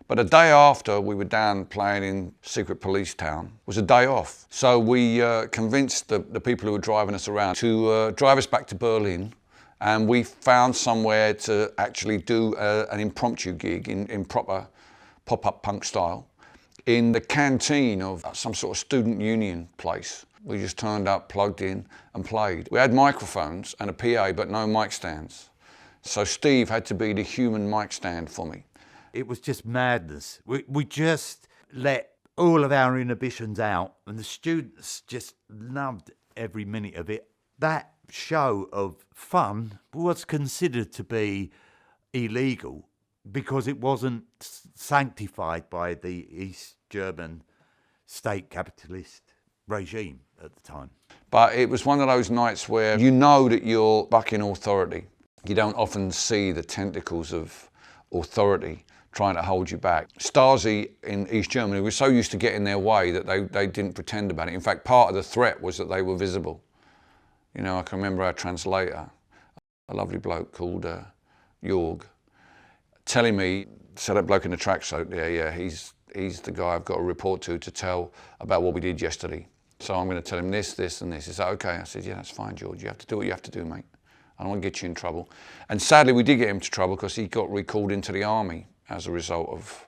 But a day after we were down playing in Secret Police Town was a day off. So we convinced the people who were driving us around to drive us back to Berlin, and we found somewhere to actually do an impromptu gig in proper pop-up punk style in the canteen of some sort of student union place. We just turned up, plugged in and played. We had microphones and a PA, but no mic stands. So Steve had to be the human mic stand for me. It was just madness. We just let all of our inhibitions out, and the students just loved every minute of it. That show of fun was considered to be illegal because it wasn't sanctified by the East German state capitalist regime at the time. But it was one of those nights where you know that you're bucking authority. You don't often see the tentacles of authority trying to hold you back. Stasi in East Germany were so used to getting their way that they didn't pretend about it. In fact, part of the threat was that they were visible. You know, I can remember our translator, a lovely bloke called Jorg, telling me, so that bloke in the tracksuit there, yeah, he's the guy I've got to report to tell about what we did yesterday. So I'm going to tell him this, this and this. Is that okay? I said, yeah, that's fine, George. You have to do what you have to do, mate. I don't want to get you in trouble. And sadly, we did get him into trouble because he got recalled into the army as a result of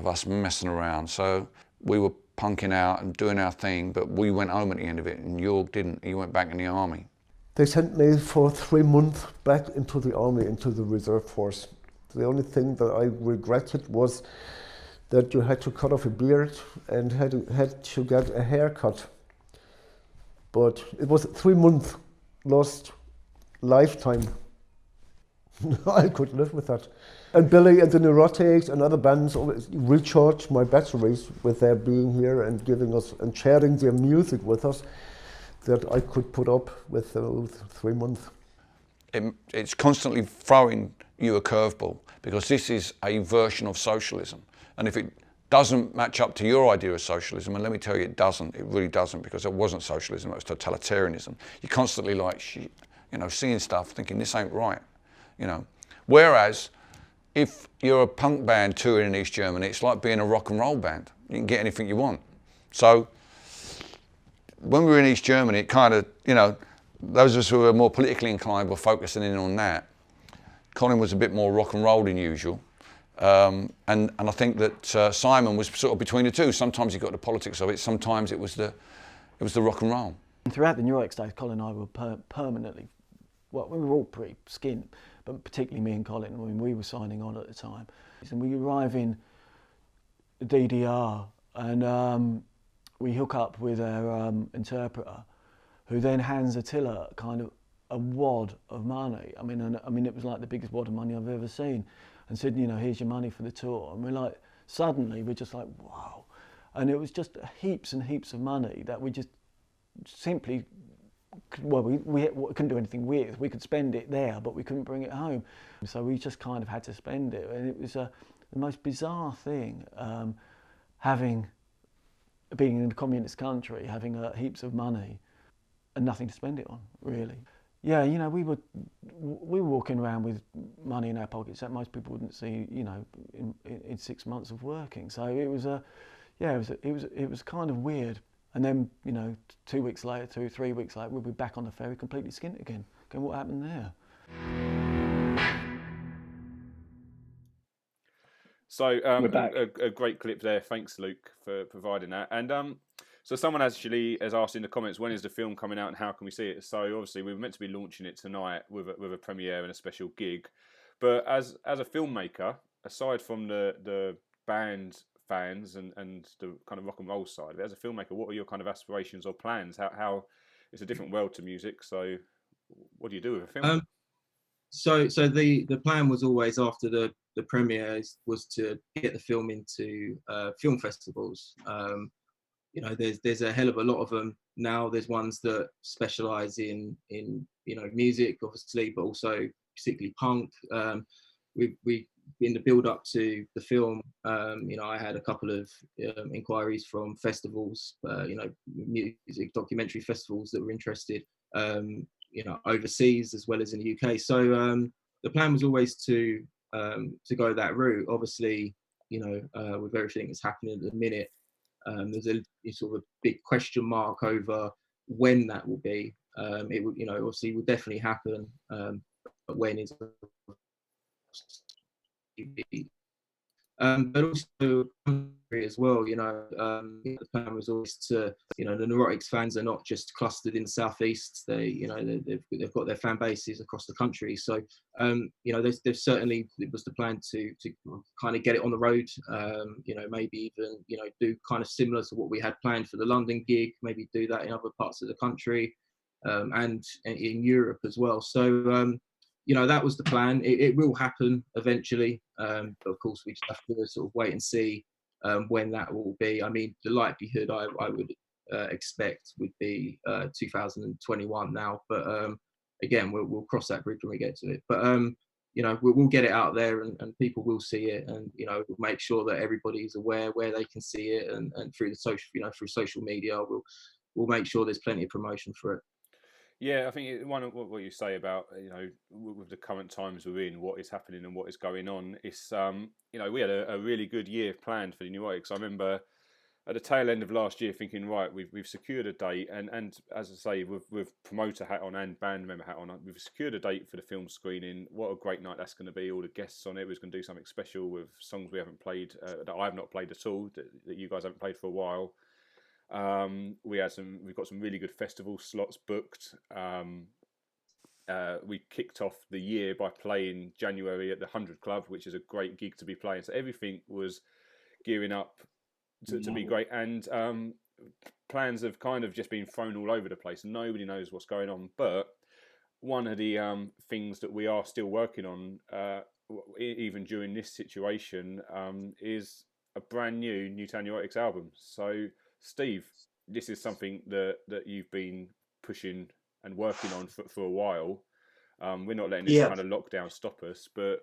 us messing around. So we were punking out and doing our thing, but we went home at the end of it, and Jorg didn't. He went back in the army. They sent me for 3 months back into the army, into the reserve force. The only thing that I regretted was that you had to cut off a beard and had to get a haircut. But it was 3 months lost lifetime. I could live with that. And Billy and the Neurotics and other bands always recharged my batteries with their being here and giving us and sharing their music with us, that I could put up with those 3 months. It's constantly throwing you a curveball, because this is a version of socialism. And if it doesn't match up to your idea of socialism, and let me tell you, it doesn't, it really doesn't, because it wasn't socialism, it was totalitarianism. You're constantly like, seeing stuff, thinking this ain't right, Whereas, if you're a punk band touring in East Germany, it's like being a rock and roll band. You can get anything you want. So, when we were in East Germany, it kind of, those of us who were more politically inclined were focusing in on that. Colin was a bit more rock and roll than usual. And I think that Simon was sort of between the two. Sometimes he got the politics of it, sometimes it was the rock and roll. Throughout the Neurotics days, Colin and I were permanently, well, we were all pretty skinned, but particularly me and Colin, when we were signing on at the time. And we arrive in the DDR, and we hook up with our interpreter, who then hands Attila kind of a wad of money. I mean, it was like the biggest wad of money I've ever seen, and said, you know, here's your money for the tour. And we're like, suddenly we're just like, wow. And it was just heaps and heaps of money that we just simply, well, we couldn't do anything with. We could spend it there, but we couldn't bring it home. So we just kind of had to spend it. And it was the most bizarre thing, being in a communist country, having heaps of money and nothing to spend it on, really. Yeah, you know, we were walking around with money in our pockets that most people wouldn't see, you know, in 6 months of working. So it was it was kind of weird. And then, you know, 2 weeks later, 2 or 3 weeks later, we'll be back on the ferry completely skint again. Going, what happened there? So a great clip there. Thanks, Luke, for providing that. And so someone actually has asked in the comments, when is the film coming out and how can we see it? So obviously we were meant to be launching it tonight with a premiere and a special gig. But as a filmmaker, aside from the band fans and the kind of rock and roll side, as a filmmaker, what are your kind of aspirations or plans? How it's a different world to music. So what do you do with a film? So the plan was always after the premiere was to get the film into film festivals. You know, there's a hell of a lot of them now. There's ones that specialise in you know, music, obviously, but also particularly punk. We in the build up to the film, you know, I had a couple of inquiries from festivals, you know, music documentary festivals that were interested, you know, overseas as well as in the UK. So the plan was always to go that route. Obviously, you know, with everything that's happening at the minute, there's a sort of a big question mark over when that will be. It will, you know, obviously will definitely happen, but when is but also as well, you know, the plan was always to, you know, the Neurotics fans are not just clustered in the southeast. They, you know, they've got their fan bases across the country. So, you know, there's certainly, it was the plan to kind of get it on the road. You know, maybe even, you know, do kind of similar to what we had planned for the London gig. Maybe do that in other parts of the country, and in Europe as well. So, you know, that was the plan. It will happen eventually, but of course we just have to sort of wait and see when that will be. I mean, the likelihood I would expect would be 2021 now, but again, we'll cross that bridge when we get to it. But you know, we'll get it out there, and people will see it, and you know, we'll make sure that everybody's aware where they can see it, and through the social, you know, through social media, we'll make sure there's plenty of promotion for it. Yeah, I think one of what you say about, you know, with the current times we're in, what is happening and what is going on, it's you know, we had a really good year planned for the Neurotics. I remember at the tail end of last year thinking, right, we've secured a date, and as I say, with promoter hat on and band member hat on, we've secured a date for the film screening. What a great night that's going to be! All the guests on it. We're going to do something special with songs we haven't played, that I've not played at all, that you guys haven't played for a while. We've got some really good festival slots booked. We kicked off the year by playing January at the 100 Club, which is a great gig to be playing. So everything was gearing up to be great, and plans have kind of just been thrown all over the place. Nobody knows what's going on. But one of the things that we are still working on, even during this situation, is a brand new Newtown Neurotics album. So Steve, this is something that you've been pushing and working on for a while. We're not letting this kind of lockdown stop us, but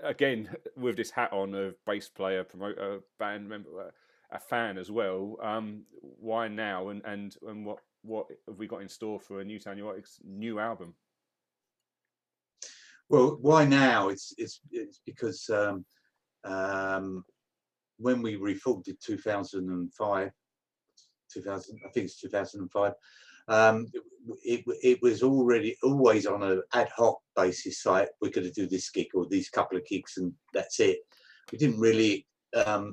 again, with this hat on of bass player, promoter, band member, a fan as well, why now, and what have we got in store for a Newtown Neurotics new album? Well, why now? It's because when we reformed in 2005, I think it's 2005. It was always on an ad hoc basis. Like, we're going to do this gig or these couple of gigs, and that's it. We didn't really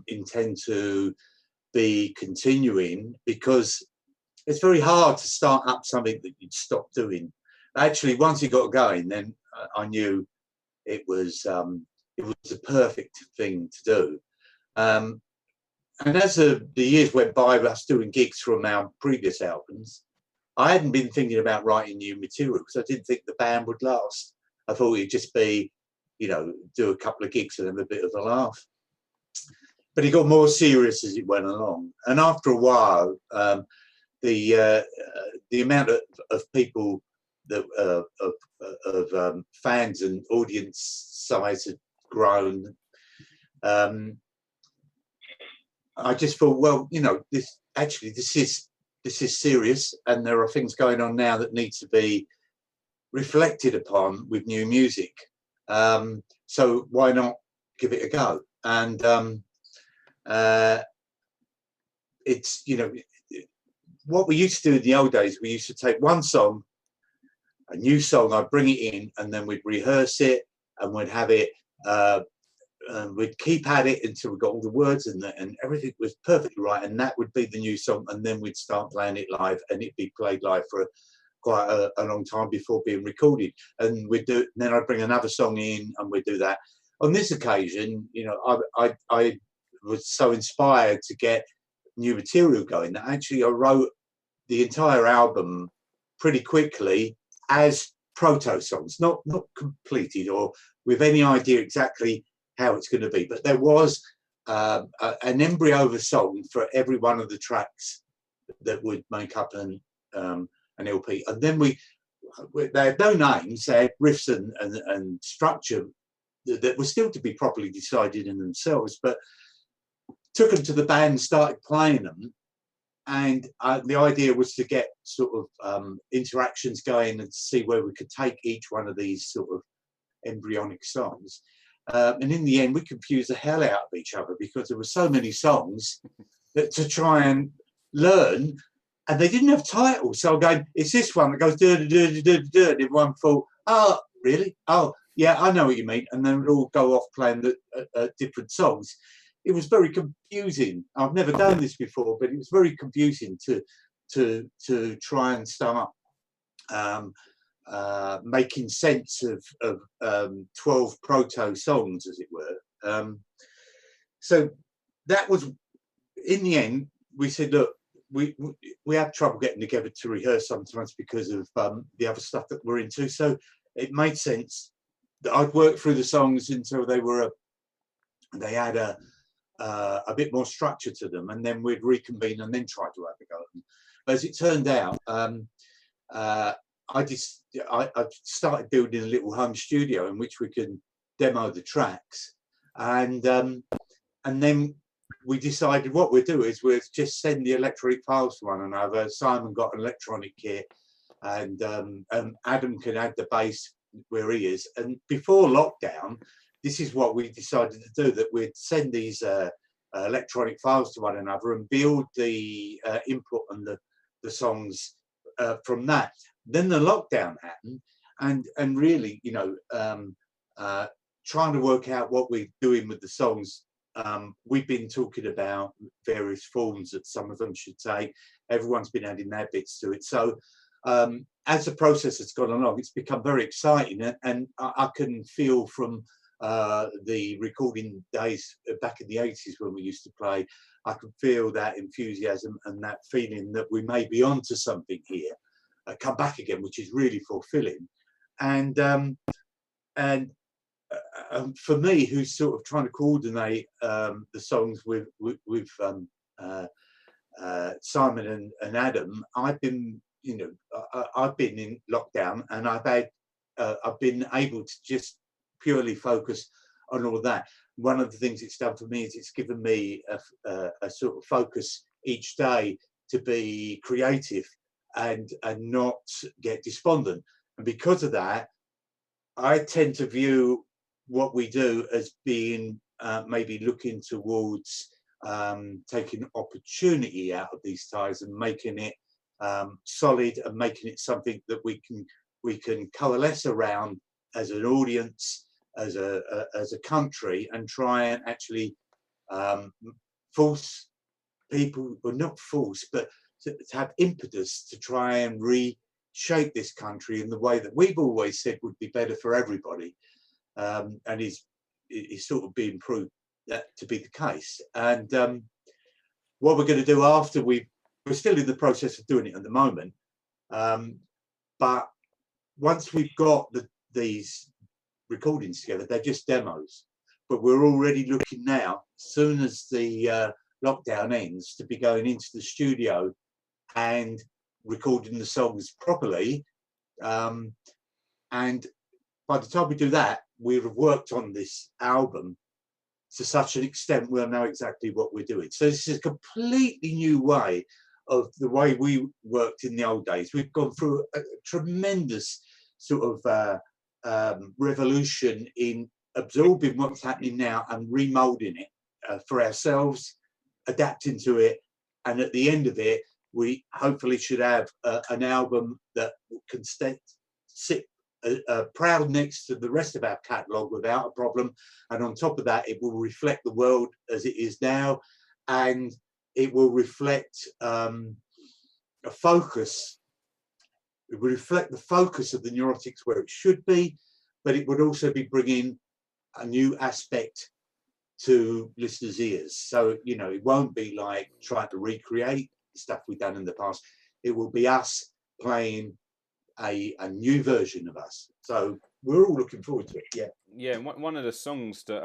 intend to be continuing, because it's very hard to start up something that you'd stop doing. Actually, once it got going, then I knew it was the perfect thing to do. and as the years went by with us doing gigs from our previous albums, I hadn't been thinking about writing new material because I didn't think the band would last. I thought it'd just be, you know, do a couple of gigs and have a bit of a laugh. But it got more serious as it went along. And after a while, the amount of people that of fans and audience size had grown. I just thought, well, you know, this is serious, and there are things going on now that need to be reflected upon with new music. So why not give it a go? And it's, you know, what we used to do in the old days, we used to take one song, a new song, I'd bring it in, and then we'd rehearse it, and we'd have it, and we'd keep at it until we got all the words in there and everything was perfectly right, and that would be the new song, and then we'd start playing it live, and it'd be played live for quite a long time before being recorded. And we'd do, then I'd bring another song in, and we'd do that. On this occasion, you know, I was so inspired to get new material going that actually I wrote the entire album pretty quickly as proto songs, not completed or with any idea exactly how it's going to be, but there was an embryo of a song for every one of the tracks that would make up an LP. And then they had no names, they had riffs and structure that was still to be properly decided in themselves, but took them to the band and started playing them. And the idea was to get sort of interactions going and see where we could take each one of these sort of embryonic songs. And in the end, we confused the hell out of each other because there were so many songs that to try and learn, and they didn't have titles. So I'm going, it's this one that goes da-da-da-da-da-da. And everyone thought, oh, really? Oh, yeah, I know what you mean. And then we'd all go off playing the different songs. It was very confusing. I've never done this before, but it was very confusing to try and start making sense of 12 proto songs, as it were. So that was, in the end, we said, look, we have trouble getting together to rehearse sometimes because of the other stuff that we're into. So it made sense that I'd work through the songs until they had a bit more structure to them, and then we'd reconvene and then try to have a go at them. But as it turned out, I started building a little home studio in which we can demo the tracks, and then we decided what we'd do is we'd just send the electronic files to one another. Simon got an electronic kit, and Adam can add the bass where he is. And before lockdown, this is what we decided to do, that we'd send these electronic files to one another and build the input and the songs from that. Then the lockdown happened, and really, you know, trying to work out what we're doing with the songs. We've been talking about various forms that some of them should take. Everyone's been adding their bits to it. So as the process has gone along, it's become very exciting, and I can feel from the recording days back in the 80s when we used to play, I can feel that enthusiasm and that feeling that we may be onto something here, come back again, which is really fulfilling. And for me, who's sort of trying to coordinate the songs with Simon and Adam, I've been, you know, I've been in lockdown, and I've been able to just purely focus on all of that. One of the things it's done for me is it's given me a sort of focus each day to be creative and not get despondent. And because of that, I tend to view what we do as being maybe looking towards taking opportunity out of these ties and making it solid, and making it something that we can coalesce around as an audience, as a country, and try and actually force people, or not force, but to have impetus to try and reshape this country in the way that we've always said would be better for everybody, and is sort of being proved that to be the case. And what we're going to do after we're still in the process of doing it at the moment, but once we've got these recordings together, they're just demos. But we're already looking now, as soon as the lockdown ends, to be going into the studio and recording the songs properly. And by the time we do that, we'll have worked on this album to such an extent we'll know exactly what we're doing. So this is a completely new way of the way we worked in the old days. We've gone through a tremendous sort of revolution in absorbing what's happening now and remoulding it for ourselves, adapting to it, and at the end of it, we hopefully should have an album that can sit proud next to the rest of our catalogue without a problem. And on top of that, it will reflect the world as it is now, and it will reflect a focus. It will reflect the focus of the Neurotics where it should be, but it would also be bringing a new aspect to listeners' ears. So, you know, it won't be like trying to recreate the stuff we've done in the past. It will be us playing a new version of us. So we're all looking forward to it. Yeah. Yeah. One of the songs that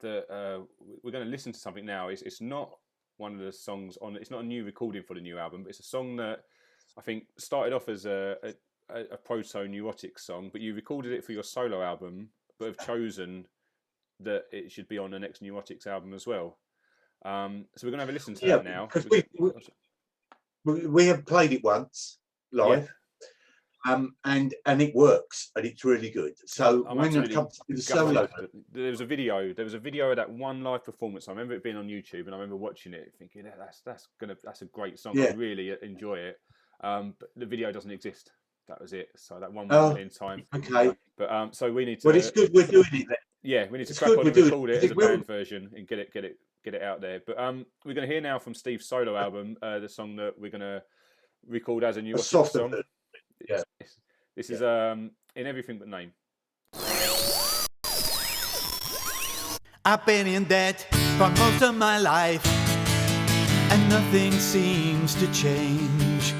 we're going to listen to something now is, it's not one of the songs on. It's not a new recording for the new album, but it's a song that I think started off as a proto Neurotics song, but you recorded it for your solo album, but have chosen that it should be on the next Neurotics album as well. So we're going to have a listen to that now. Because we have played it once live, and it works, and it's really good. So when it comes to the solo, there was a video of that one live performance. I remember it being on YouTube, and I remember watching it, thinking, that's a great song. I really enjoy it. But the video doesn't exist. That was it. So that one moment in time. Okay. But so we need to. But it's good we're doing it then. Yeah, we need to crack on and record it as a band version and get it out there. But we're going to hear now from Steve's solo album the song that we're going to record as a new song. Yeah. This is In Everything But Name. I've been in debt for most of my life, and nothing seems to change.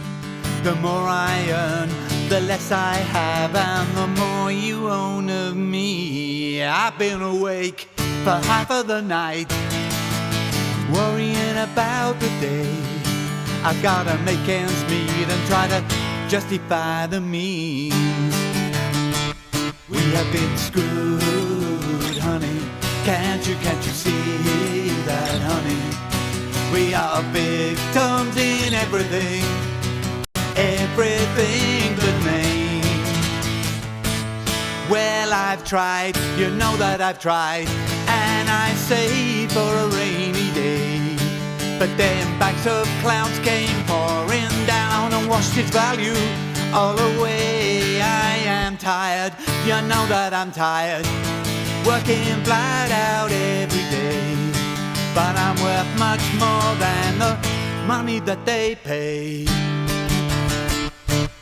The more I earn, the less I have, and the more you own of me. I've been awake for half of the night, worrying about the day. I've gotta make ends meet and try to justify the means. We have been screwed, honey. Can't you see that, honey? We are victims in everything but name. Well, I've tried, you know that I've tried, and I saved for a rainy day. But then bags of clouds came pouring down and washed its value all away. I am tired, you know that I'm tired, working flat out every day. But I'm worth much more than the money that they pay.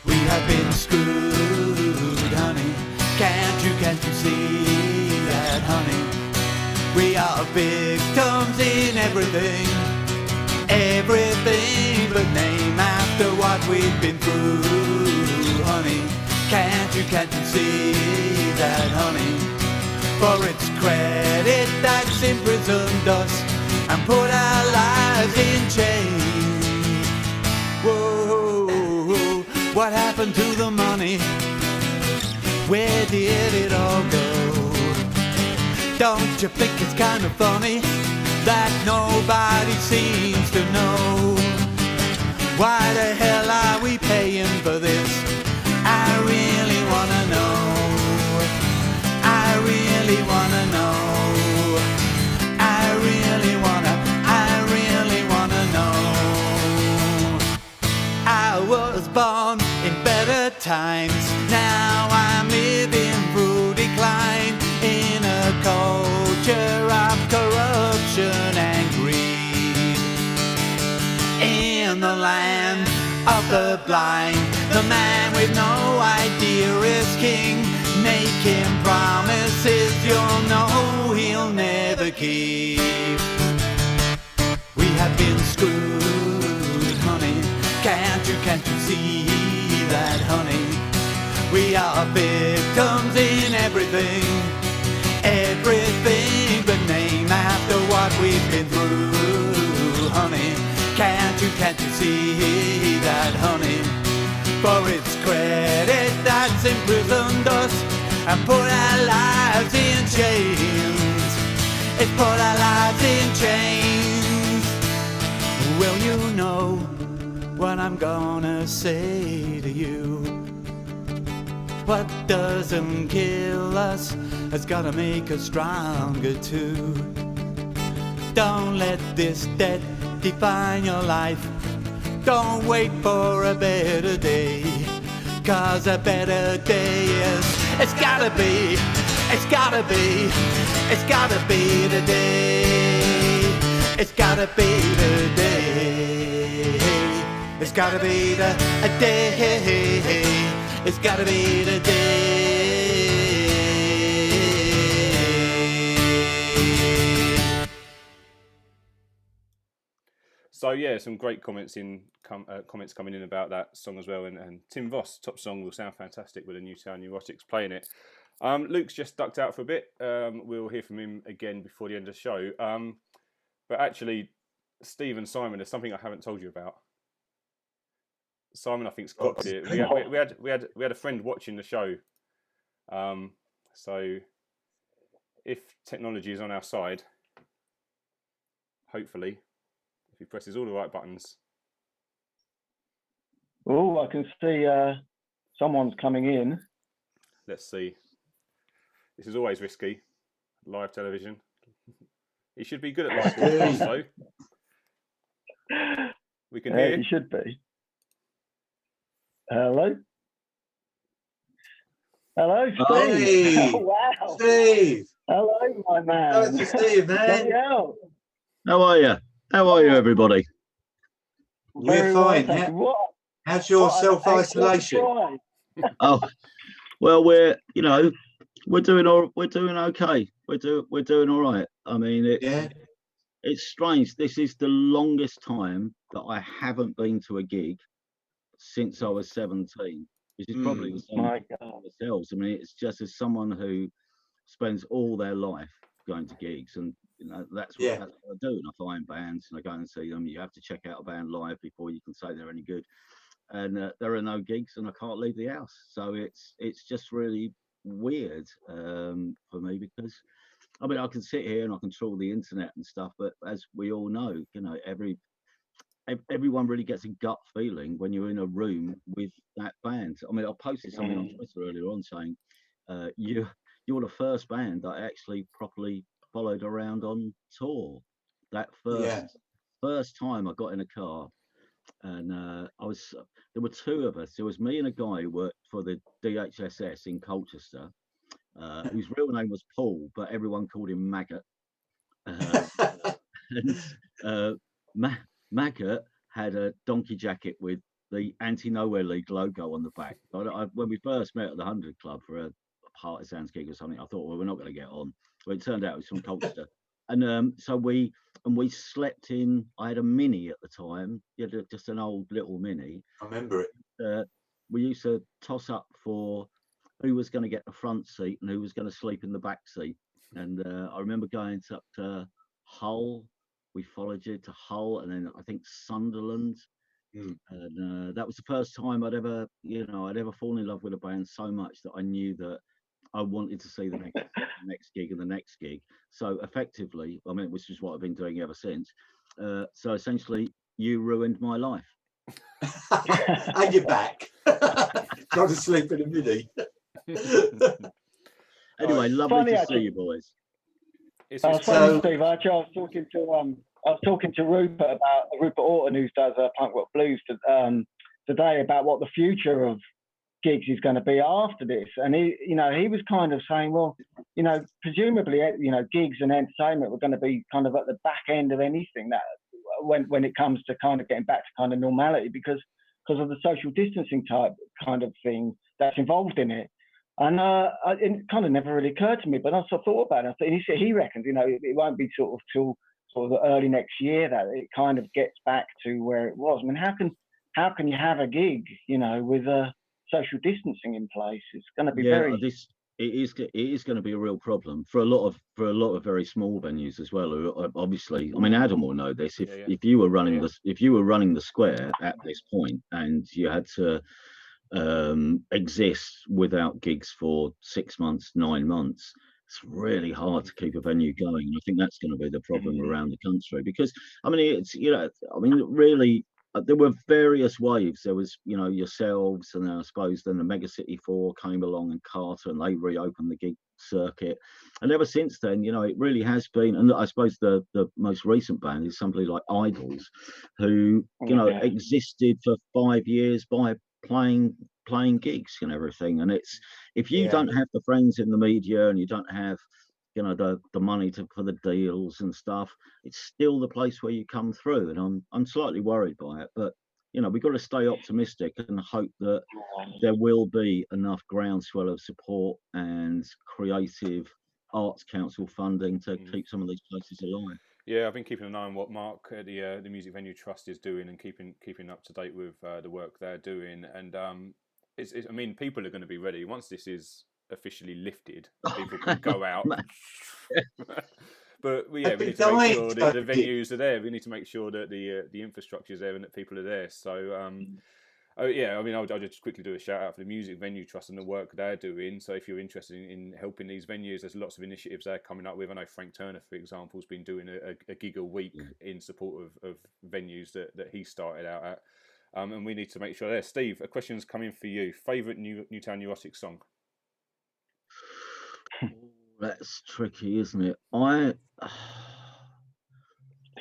We have been screwed, honey. Can't you see that, honey? We are victims in everything but name. After what we've been through, honey. Can't you see that, honey? For it's credit that's imprisoned us and put our lives in chains. Whoa, what happened to the money? Where did it all go? Don't you think it's kind of funny that nobody seems to know? Why the hell are we paying for this? I really wanna know. I really wanna know. I really wanna know. I was born in better times. Now I'm living through decline in a culture of corruption and greed. In the land of the blind, the man with no idea is king, making promises you'll know he'll never keep. We have been screwed, see that, honey? We are victims in everything, everything but name after what we've been through, honey. Can't you see that, honey? For it's credit that's imprisoned us and put our lives in chains. It's put our lives in chains. Well, you know what I'm gonna say to you. What doesn't kill us has gotta make us stronger too. Don't let this debt define your life. Don't wait for a better day, 'cause a better day it's gotta be, it's gotta be, it's gotta be today. It's gotta be today. It's gotta be the day. It's gotta be today. So yeah, some great comments coming in about that song as well, and Tim Voss, top song, will sound fantastic with the Newtown Neurotics playing it. Luke's just ducked out for a bit. We'll hear from him again before the end of the show. But actually, Steve and Simon, there's something I haven't told you about. Simon, I think's got it. We had a friend watching the show. So if technology is on our side, hopefully, if he presses all the right buttons. Oh, I can see someone's coming in. Let's see. This is always risky. Live television. He should be good at live broadcast, though. We can hear. He should be. Hello? Hello, Steve. Hey, oh, wow. Steve. Hello, my man. Hello, Steve, man. How are you? How are you, everybody? We're fine. How's your self-isolation? Oh, well, we're doing okay. We're doing all right. I mean, it's strange. This is the longest time that I haven't been to a gig since I was 17, which is probably the same for ourselves. I mean, it's just as someone who spends all their life going to gigs, and that's what I do. And I find bands and I go and see them. You have to check out a band live before you can say they're any good. And there are no gigs, and I can't leave the house. So it's just really weird for me, because I mean, I can sit here and I can trawl the internet and stuff, but as we all know, everyone really gets a gut feeling when you're in a room with that band. I mean, I posted something on Twitter earlier on saying you're the first band that I actually properly followed around on tour. That first time I got in a car, and there were two of us. There was me and a guy who worked for the DHSS in Colchester, whose real name was Paul, but everyone called him Maggot. Maggot had a donkey jacket with the Anti-Nowhere League logo on the back. When we first met at the 100 Club for a Partisans gig or something, I thought, well, we're not going to get on. Well, it turned out it was from Colchester. And so we slept in. I had a Mini at the time, just an old little Mini. I remember it. We used to toss up for who was going to get the front seat and who was going to sleep in the back seat. And I remember going up to Hull. We followed you to Hull, and then I think Sunderland. And that was the first time I'd ever fallen in love with a band so much that I knew that I wanted to see the next gig and the next gig. So effectively, I mean, which is what I've been doing ever since. So essentially, you ruined my life. And you're back. Trying to sleep in a Mini. Anyway, lovely to see you boys. Funny, Steve. Actually, I was talking to Rupert Orton, who does Punk Rock Blues, today about what the future of gigs is going to be after this. And he was kind of saying, well, presumably, gigs and entertainment were going to be kind of at the back end of anything that when it comes to kind of getting back to kind of normality, because of the social distancing type kind of thing that's involved in it. And it kind of never really occurred to me, but I sort of thought about it. And he reckons, it won't be sort of till sort of early next year that it kind of gets back to where it was. I mean, how can how can you have a gig, you know, with social distancing in place? It's going to be very. It is going to be a real problem for a lot of very small venues as well. Obviously, I mean, Adam will know this. If you were running the square at this point and you had to exist without gigs for 6 months, 9 months, it's really hard to keep a venue going. And I think that's going to be the problem around the country, because I mean, it's, you know, I mean, really. There were various waves. There was, you know, yourselves, and then I suppose then the Mega City 4 came along, and Carter, and they reopened the gig circuit. And ever since then, you know, it really has been. And I suppose the most recent band is somebody like Idols, who, you know, existed for 5 years by playing gigs and everything. And it's, if you don't have the friends in the media and you don't have, you know, the money for the deals and stuff, it's still the place where you come through. And I'm slightly worried by it, but you know, we've got to stay optimistic and hope that there will be enough groundswell of support and creative arts council funding to keep some of these places alive. Yeah, I've been keeping an eye on what Mark at the Music Venue Trust is doing, and keeping up to date with the work they're doing. And I mean, people are going to be ready once this is officially lifted. People can go out. But yeah, we need to make sure that the venues are there. We need to make sure that the infrastructure is there and that people are there. So yeah, I mean, I'll just quickly do a shout out for the Music Venue Trust and the work they're doing. So if you're interested in helping these venues, there's lots of initiatives they're coming up with. I know Frank Turner, for example, has been doing a gig a week in support of venues that he started out at. And we need to make sure there. Steve, a question's coming for you. Favourite Newtown Neurotics song? That's tricky, isn't it? Let's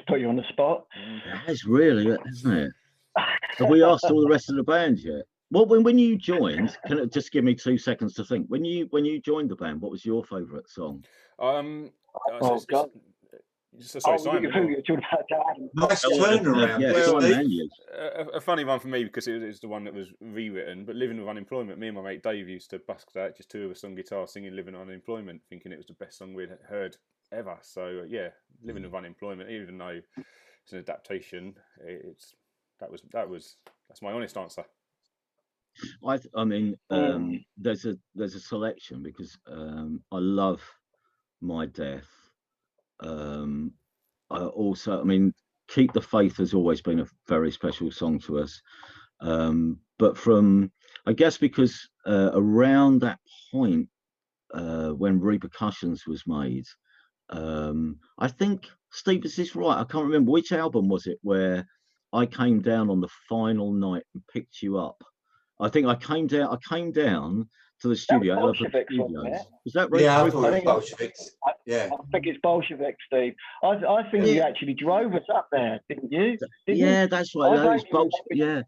put you on the spot. That's really it, isn't it? Have we asked all the rest of the band yet? Well, when you joined, can it just give me 2 seconds to think? When you joined the band, what was your favourite song? God. Sorry, Simon. Nice turnaround. A funny one for me, because it was the one that was rewritten. But Living with Unemployment, me and my mate Dave used to busk that, just two of us on guitar singing Living on Unemployment, thinking it was the best song we'd heard ever. So yeah, Living with Unemployment, even though it's an adaptation, that's my honest answer. I mean, there's a selection, because I love My Death. I mean, Keep the Faith has always been a very special song to us. But I guess because around that point, when Repercussions was made, I think, Steve, is this right? I can't remember which album was it where I came down on the final night and picked you up. I think I came down to the studio. Bolsheviks, is that right? Yeah, I thought it was Bolsheviks. Yeah, I think it's Bolsheviks, Steve. I think you actually drove us up there, didn't you? That's right. That was Bolsheviks.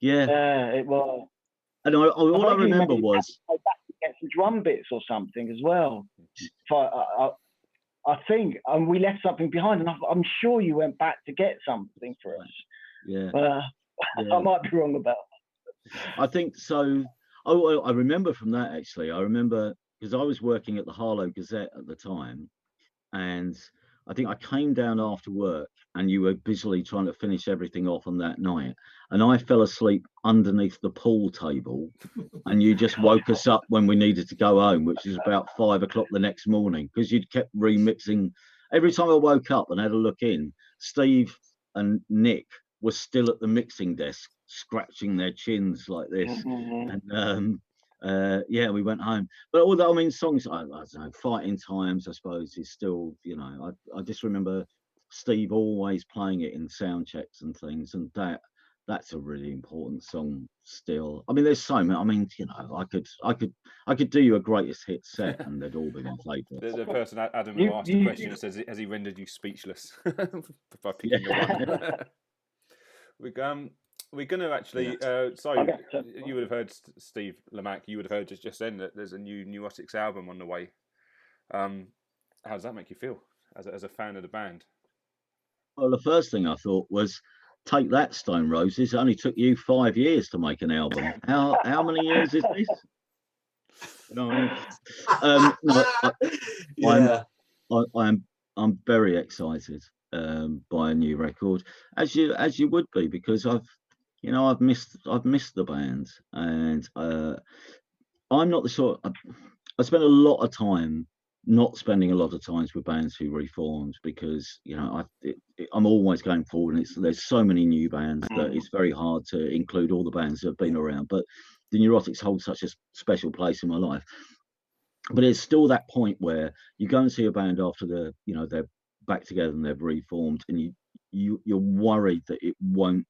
Yeah, it was. And all I remember was go back to get some drum bits or something as well. I think, and we left something behind, and I'm sure you went back to get something for us. Yeah. I might be wrong about that. I think so. Oh, I remember from that, actually. I remember because I was working at the Harlow Gazette at the time, and I think I came down after work and you were busily trying to finish everything off on that night, and I fell asleep underneath the pool table, and you just woke us up when we needed to go home, which was about 5 o'clock the next morning, because you'd kept remixing. Every time I woke up and had a look in, Steve and Nick were still at the mixing desk, scratching their chins like this. And we went home. But although, I mean, songs, I don't know, Fighting Times, I suppose, is still, you know, I just remember Steve always playing it in sound checks and things, and that's a really important song still. I mean, there's so many. I mean, you know, I could do you a greatest hit set and they'd all be my favourites. The person, Adam, who asked the question, says, has he rendered you speechless by picking the one? We're going to actually. You would have heard Steve Lamacq. You would have heard just then that there's a new Neurotics album on the way. How does that make you feel as a fan of the band? Well, the first thing I thought was, take that, Stone Roses. It only took you 5 years to make an album. How many years is this? No, I'm very excited by a new record, as you would be, because You know, I've missed the band, and I'm not the sort. I spend a lot of time not spending a lot of times with bands who reformed, because you know I'm always going forward, and there's so many new bands that it's very hard to include all the bands that have been around. But the Neurotics hold such a special place in my life. But there's still that point where you go and see a band after they're back together and they've reformed, and you're worried that it won't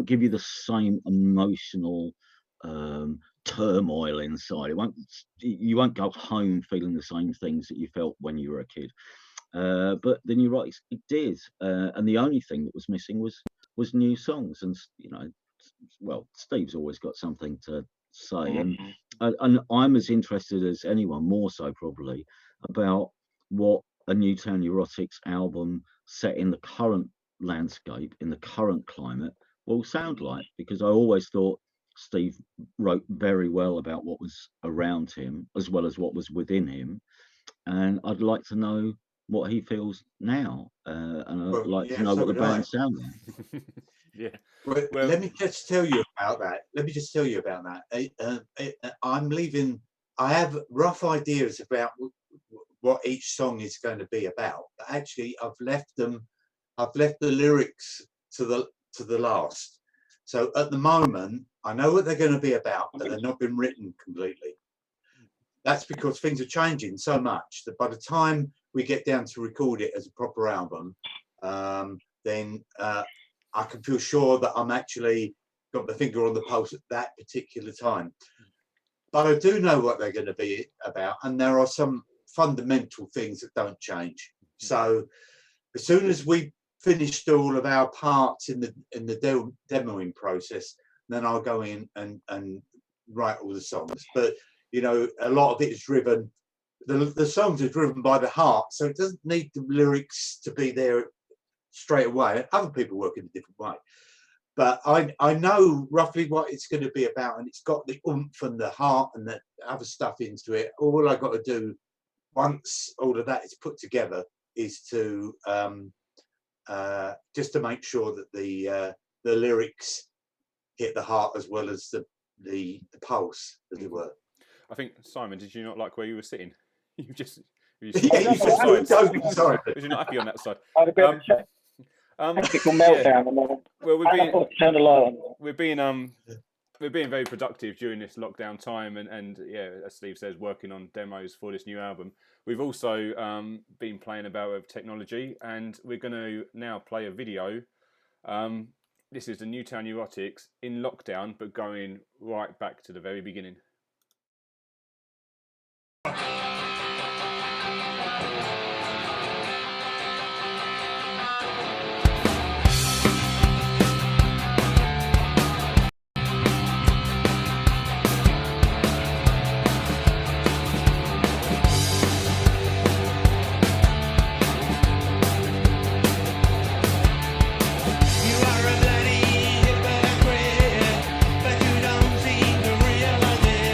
give you the same emotional turmoil inside. You won't go home feeling the same things that you felt when you were a kid. But the Neurotics, it did, and the only thing that was missing was new songs. And you know, well, Steve's always got something to say, and I'm as interested as anyone, more so probably, about what a Newtown Neurotics album set in the current landscape, in the current climate, will sound like, because I always thought Steve wrote very well about what was around him as well as what was within him, and I'd like to know what he feels now, and I'd like to know what the band sound like. Yeah. Well, let me just tell you about that. I'm leaving. I have rough ideas about what each song is going to be about, but actually I've left the lyrics to the last. So at the moment, I know what they're going to be about, but they've not been written completely. That's because things are changing so much that by the time we get down to record it as a proper album, then I can feel sure that I'm actually got my finger on the pulse at that particular time. But I do know what they're going to be about, and there are some fundamental things that don't change. So as soon as we finished all of our parts in the demoing process, then I'll go in and write all the songs. But you know, a lot of it is driven. The songs are driven by the heart, so it doesn't need the lyrics to be there straight away. Other people work in a different way, but I know roughly what it's going to be about, and it's got the oomph and the heart and the other stuff into it. All I got to do once all of that is put together is to just to make sure that the lyrics hit the heart as well as the pulse, as it were. I think, Simon, did you not like where you were sitting? You just sorry. Was you not happy on that side? I had a bit of a technical meltdown, and then well, turn the light on. We're being very productive during this lockdown time, and yeah, as Steve says, working on demos for this new album. We've also been playing about with technology, and we're going to now play a video. This is the Newtown Neurotics in lockdown, but going right back to the very beginning. But you don't seem to realize it.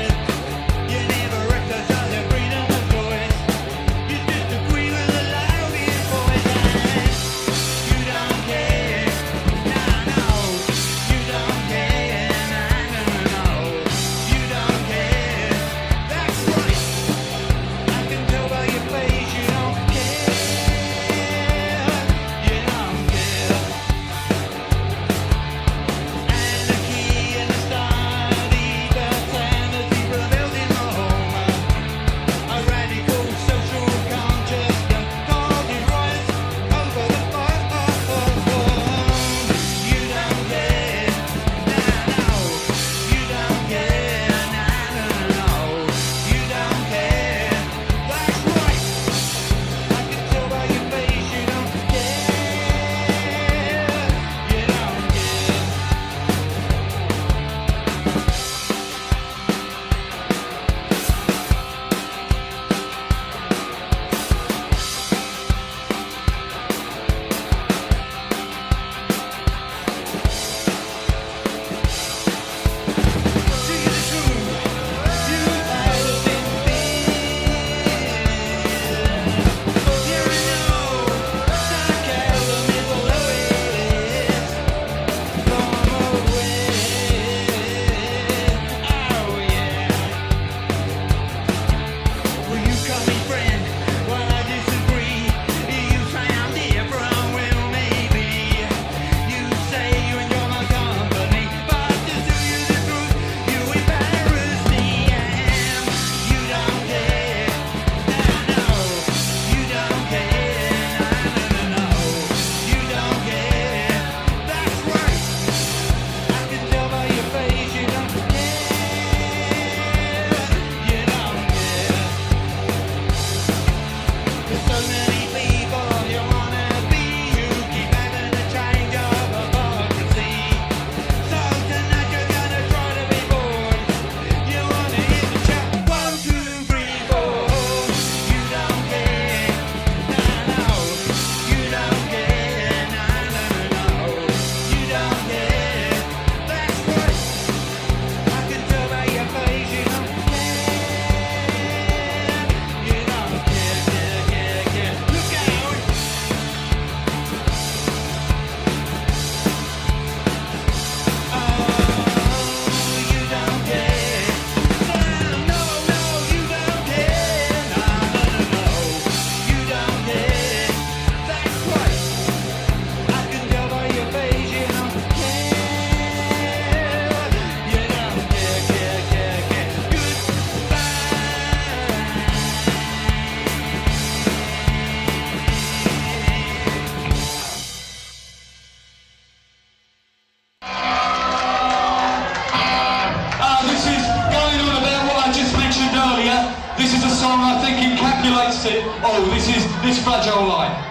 encapsulates it. Oh, this is this fragile life.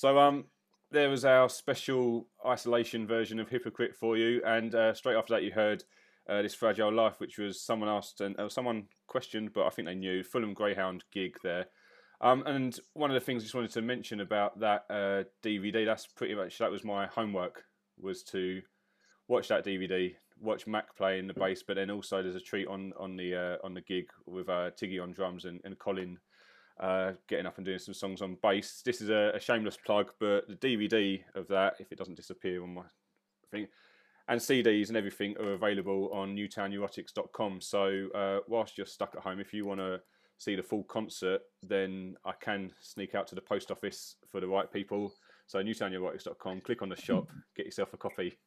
So there was our special isolation version of Hypocrite for you, and straight after that you heard This Fragile Life, which was someone asked and someone questioned, but I think they knew, Fulham Greyhound gig there. And one of the things I just wanted to mention about that DVD, that's pretty much, that was my homework, was to watch that DVD, watch Mac playing the bass, but then also there's a treat on the gig with Tiggy on drums and Colin getting up and doing some songs on bass. This is a shameless plug, but the DVD of that, if it doesn't disappear on my thing, and CDs and everything are available on newtownneurotics.com. So whilst you're stuck at home, if you want to see the full concert, then I can sneak out to the post office for the right people. So newtownneurotics.com, click on the shop, get yourself a copy.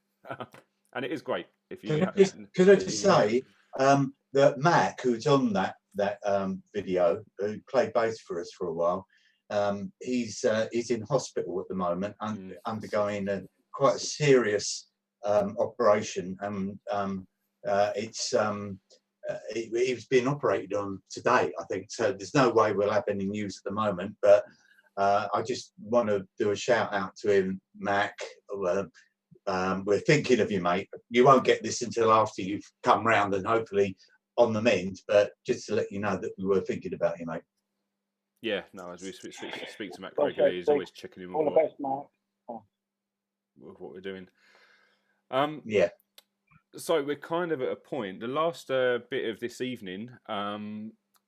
And it is great. If you could I just say that Mac, who's on that video, who played bass for us for a while, he's in hospital at the moment, undergoing quite a serious operation, and he's being operated on today, I think. So there's no way we'll have any news at the moment, but I just want to do a shout out to him, Mac. We're thinking of you, mate. You won't get this until after you've come round and hopefully on the mend, but just to let you know that we were thinking about you, mate. Yeah, no, as we speak to Mac regularly, he's always checking in with what we're doing. Yeah. So we're kind of at a point. The last bit of this evening,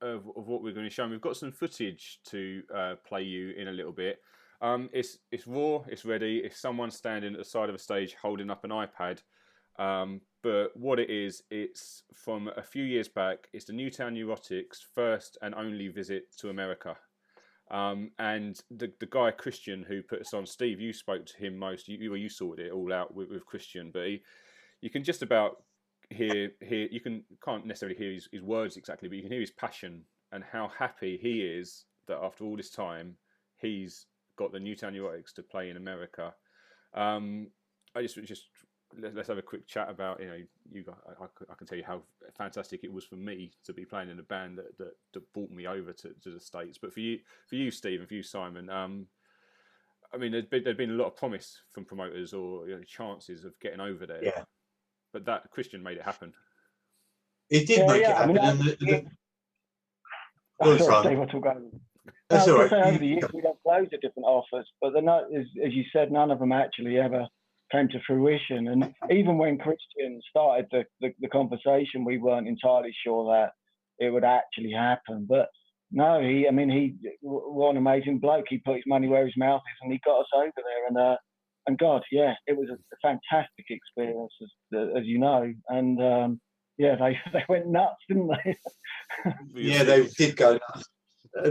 of what we're going to show. We've got some footage to play you in a little bit. It's raw, it's ready. It's someone standing at the side of a stage holding up an iPad. But what it is, it's from a few years back. It's the Newtown Neurotics' first and only visit to America. And the guy Christian who put us on, Steve, you spoke to him most. You sorted it all out with Christian, but you can just about hear. You can't necessarily hear his words exactly, but you can hear his passion and how happy he is that after all this time he's got the Newtown Neurotics to play in America. Let's have a quick chat about, you guys. I can tell you how fantastic it was for me to be playing in a band that brought me over to the States. But for you, Steve, and for you, Simon, I mean, there'd been a lot of promise from promoters or chances of getting over there. Yeah. But that Christian made it happen. It did make it happen. That's all right. Over the years, we got loads of different offers, but as you said, none of them actually ever came to fruition. And even when Christian started the conversation, we weren't entirely sure that it would actually happen. But no, what an amazing bloke. He put his money where his mouth is, and he got us over there. And God, yeah, it was a fantastic experience, as you know. And they went nuts, didn't they? Yeah, they did go nuts.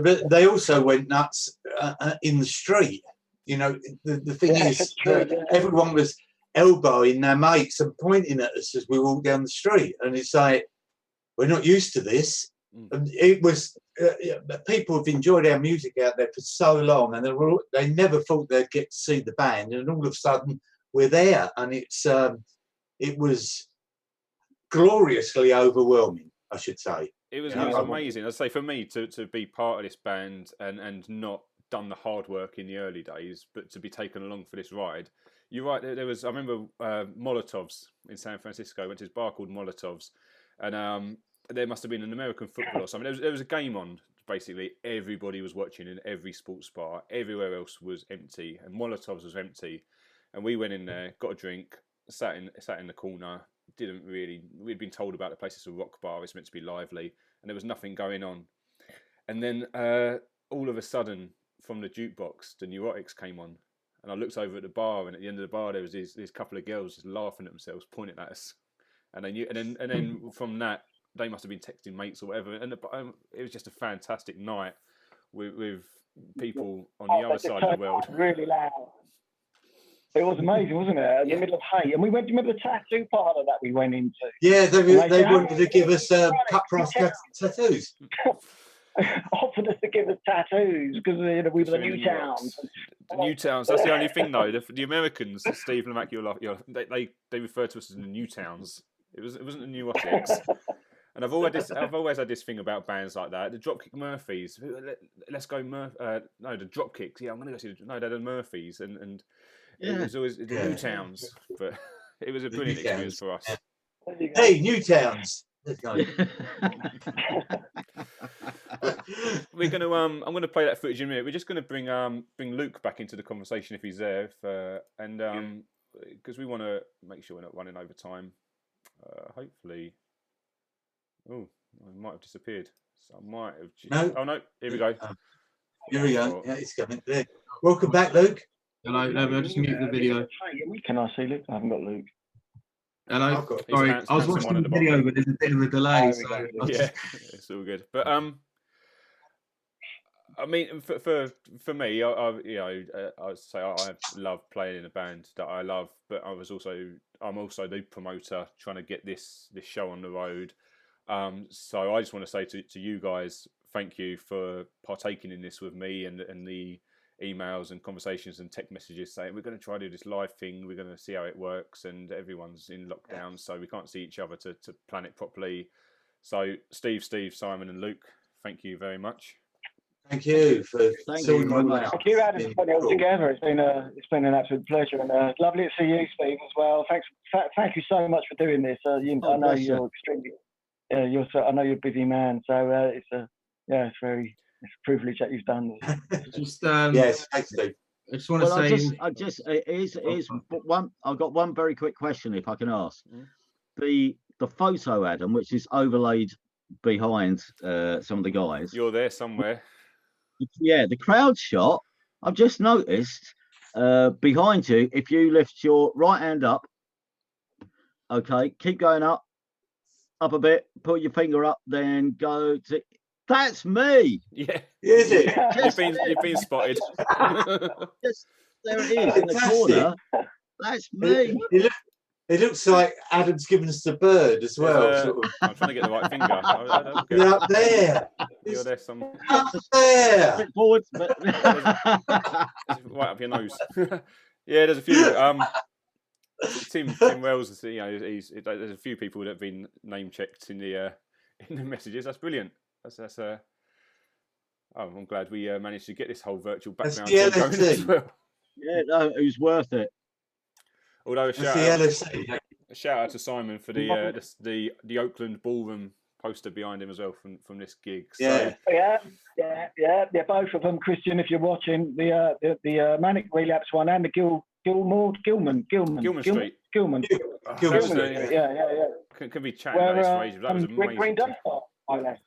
But they also went nuts in the street. The thing is, everyone was elbowing their mates and pointing at us as we walked down the street. And it's like, we're not used to this. And it was, people have enjoyed our music out there for so long, and they never thought they'd get to see the band. And all of a sudden, we're there. And it was gloriously overwhelming, I should say. It was amazing. I'd say for me to be part of this band and not done the hard work in the early days, but to be taken along for this ride. You're right. I remember Molotovs in San Francisco. Went to this bar called Molotovs, and there must have been an American football or something. There was a game on. Basically, everybody was watching in every sports bar. Everywhere else was empty, and Molotovs was empty. And we went in there, got a drink, sat in the corner. We'd been told about the place as a rock bar. It's meant to be lively, and there was nothing going on. And then all of a sudden, from the jukebox, the Neurotics came on, and I looked over at the bar, and at the end of the bar there was this couple of girls just laughing at themselves, pointing at us, and they knew. And then from that, they must have been texting mates or whatever, and it was just a fantastic night with people on the other side of the world. Really loud. It was amazing, wasn't it? In the middle of hate, and we went to the tattoo parlour that we went into. Yeah, they wanted to give us cut price tattoos. Offered us to give us tattoos because we were the Newtowns. The Newtowns. That's the only thing, though. The Americans, Steve Lamacq, they refer to us as the Newtowns. It wasn't the Neurotics. And I've always had this thing about bands like that. The Dropkick Murphys. Let's go no, the Dropkicks. Yeah, I'm going to go see. They're the Murphys, and it was always the Newtowns. But it was a brilliant experience for us. Hey, Newtowns. We're gonna I'm gonna play that footage in a minute. We're just gonna bring Luke back into the conversation if he's there, because we want to make sure we're not running over time. Hopefully, I might have disappeared. So I might have. No. Oh no! Here we go. Here we go. Yeah, it's coming there. Welcome back, Luke. Hello. No, I'll just mute the video. Can I see Luke? I haven't got Luke. Hello. Sorry, I was watching the video, but there's a bit of a delay. It's all good. But I mean, for me, I'd say I love playing in a band that I love, but I'm also the promoter trying to get this show on the road. So I just want to say to you guys, thank you for partaking in this with me and the emails and conversations and text messages saying we're going to try to do this live thing, we're going to see how it works, and everyone's in lockdown, so we can't see each other to plan it properly. So Steve, Simon and Luke, thank you very much. Thank you for sorting my way out. Thank you, Adam, for putting it all together. It's been an absolute pleasure, and lovely to see you, Steve, as well. Thank you so much for doing this. I know you're extremely, I know you're a busy man, so it's a privilege that you've done this. Yes, thanks, Steve. I just want to say, I've got one very quick question, if I can ask. The photo, Adam, which is overlaid behind some of the guys. You're there somewhere. Yeah, the crowd shot. I've just noticed behind you, if you lift your right hand up, okay, keep going up a bit, put your finger up, then go to. That's me. Yeah. Is it? You've been spotted. Just, there it is in the corner. That's me. It looks like Adam's given us the bird as well. Sort of. I'm trying to get the right finger. You're up there. You're there some. Up there. Forward, but... right up your nose. Yeah, there's a few. Tim Wells, you know, there's a few people that have been name checked in the messages. That's brilliant. That's I'm glad we managed to get this whole virtual background going as well. Yeah, no, it was worth it. Although a shout out to Simon for the Oakland ballroom poster behind him as well from this gig. So. Yeah. Both of them, Christian, if you're watching the Manic Relapse one and the Gilman Street. Yeah. Can be chatting about this for ages. That was amazing. Green Dust I left.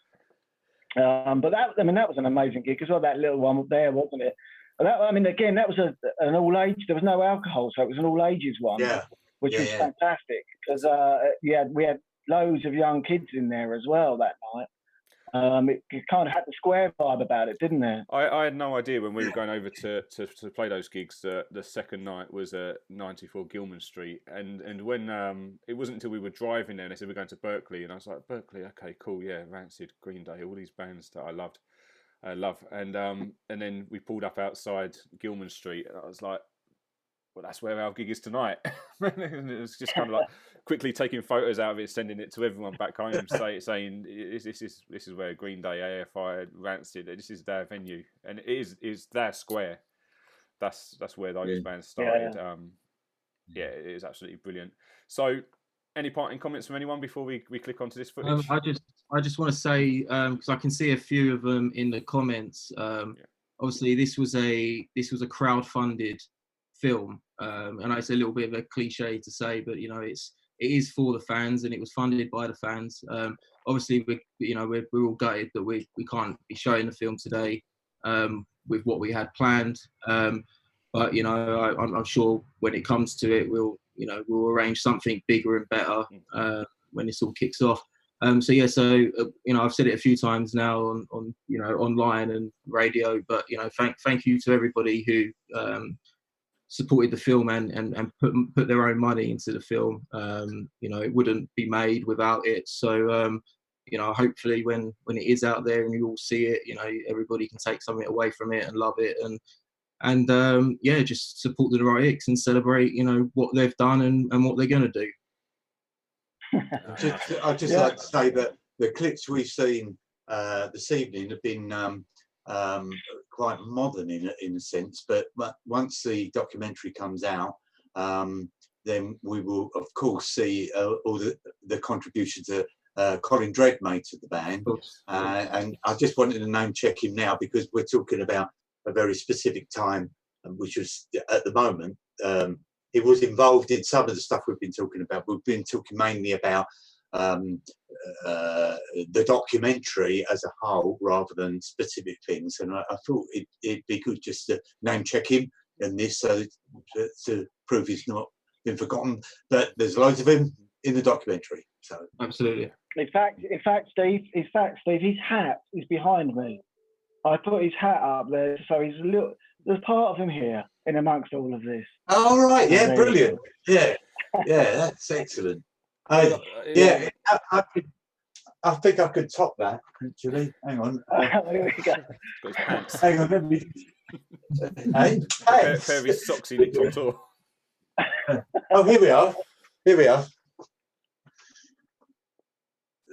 But that was an amazing gig as well. That little one there, wasn't it? Again, that was an all age. There was no alcohol, so it was an all ages one, which was fantastic because we had loads of young kids in there as well that night. It kind of had the square vibe about it, didn't it? I had no idea when we were going over to play those gigs that the second night was at 94 Gilman Street, and when it wasn't until we were driving there and they said we're going to Berkeley, and I was like, Berkeley, okay, cool, yeah, Rancid, Green Day, all these bands that I love, and then we pulled up outside Gilman Street, and I was like, well, that's where our gig is tonight. And it was just kind of like quickly taking photos out of it, sending it to everyone back home, saying this is where Green Day, AFI, Rancid, this is their venue, and it is their square. That's where those bands started. Yeah, it is absolutely brilliant. So, any parting comments from anyone before we click onto this footage? I just want to say because I can see a few of them in the comments. Obviously, this was a crowd-funded film, and it's a little bit of a cliche to say, but it is for the fans, and it was funded by the fans. Obviously, we're all gutted that we can't be showing the film today with what we had planned. But I'm sure when it comes to it, we'll arrange something bigger and better when this all kicks off. I've said it a few times now on online and radio, but thank you to everybody who supported the film and put their own money into the film. It wouldn't be made without it. So hopefully when it is out there and you all see it, everybody can take something away from it and love it, and just support the Neurotics and celebrate what they've done and what they're going to do. I'd just like to say that the clips we've seen this evening have been quite modern in a sense, but once the documentary comes out, then we will of course see all the contributions that Colin Dredd made to the band, and I just wanted to name check him now because we're talking about a very specific time, which was at the moment. He was involved in some of the stuff we've been talking about. We've been talking mainly about the documentary as a whole rather than specific things, and I thought it'd be good just to name check him in this to prove he's not been forgotten. But there's loads of him in the documentary. So absolutely. In fact, Steve, his hat is behind me. I put his hat up there, so there's part of him here in amongst all of this. Oh right, yeah, brilliant. Yeah, that's excellent. I think I could top that actually. Hang on. Hang on, let me. Hey, pair of his socks he nicked on tour. Oh, here we are.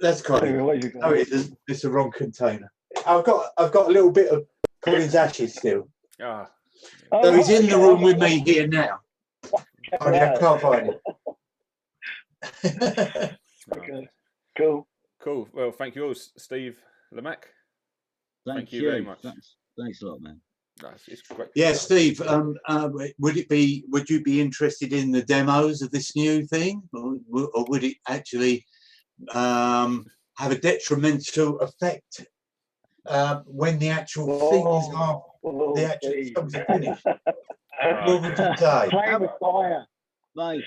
That's quite. Oh, it's the wrong container. I've got a little bit of Colin's ashes still. So he's in the room with me here now. I can't find it. Okay. Cool. Well, thank you all, Steve Lamacq. Thank you very much. Thanks a lot, man. It's great. Yeah, Steve. Would you be interested in the demos of this new thing, or would it actually have a detrimental effect when the actual thing is off, the actual songs are finished. What would you say? Play with fire. Mate,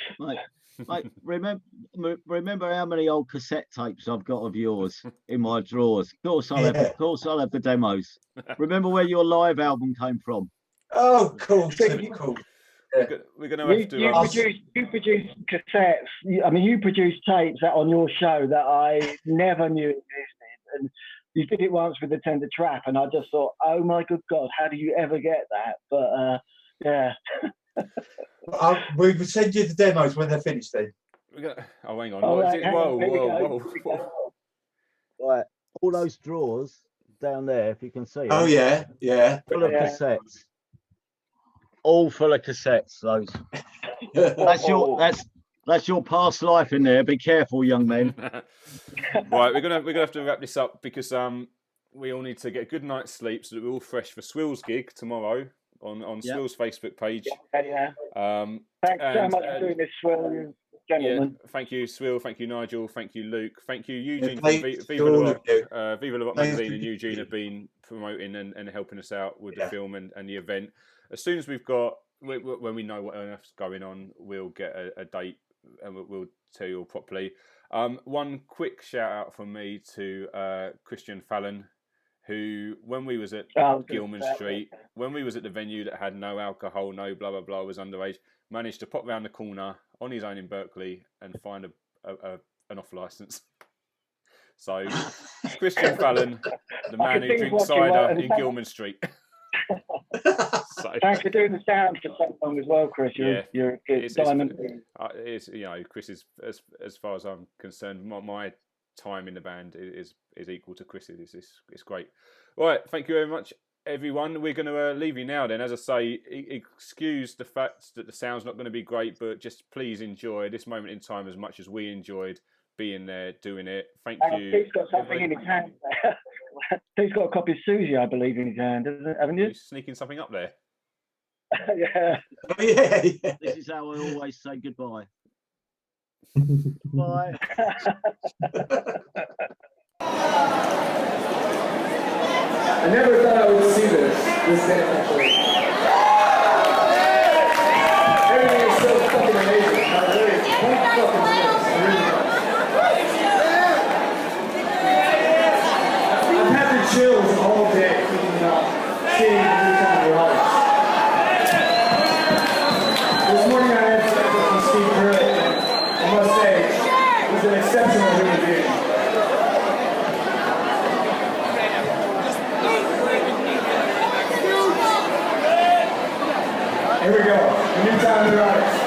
remember how many old cassette tapes I've got of yours in my drawers? Of course I'll have the demos. Remember where your live album came from? Oh, of course. We're going to have to. You produce cassettes. I mean, you produce tapes that on your show that I never knew existed, and you did it once with the Tender Trap, and I just thought, oh my good God, how do you ever get that? But yeah. We will send you the demos when they're finished. Then. Oh, hang on. Whoa. Right, all those drawers down there, if you can see. Oh yeah. Full of cassettes. All full of cassettes. Those. That's your past life in there. Be careful, young men. Right, we're gonna have to wrap this up because we all need to get a good night's sleep so that we're all fresh for Swill's gig tomorrow on Swill's Facebook page. Thanks so much for doing this, Swill, gentlemen. Yeah, thank you, Swill. Thank you, Nigel. Thank you, Luke. Thank you, Eugene. Viva La Rock Magazine and Eugene have been promoting and helping us out with the film and the event. As soon as when we know what earth's going on, we'll get a date and we'll tell you all properly. One quick shout out from me to Christian Fallon, who, when we was at Gilman Street, when we was at the venue that had no alcohol, no blah, blah, blah, was underage, managed to pop round the corner on his own in Berkeley and find an off licence. So, Christian Fallon, the man who drinks cider in Gilman Street. Thanks for doing the sound for so long as well, Chris. You're a good diamond. Chris is, as far as I'm concerned, my time in the band is equal to Chris's. It's great. All right, thank you very much, everyone. We're going to leave you now then. As I say, excuse the fact that the sound's not going to be great, but just please enjoy this moment in time as much as we enjoyed being there, doing it. Thank you. Steve's got something in his hand there. Steve's got a copy of Susie, I believe, in his hand, haven't you? Are you sneaking something up there? Yeah. Oh, yeah. This is how I always say goodbye. Bye. I never thought I would see this day, actually. Everything is so fucking amazing. I really, what fucking this? I really I've had the chills all day thinking about seeing Newtown Neurotics. This morning I had breakfast with Steve Drewett, and I must say, he's an exceptional human being. Here we go, Newtown Neurotics.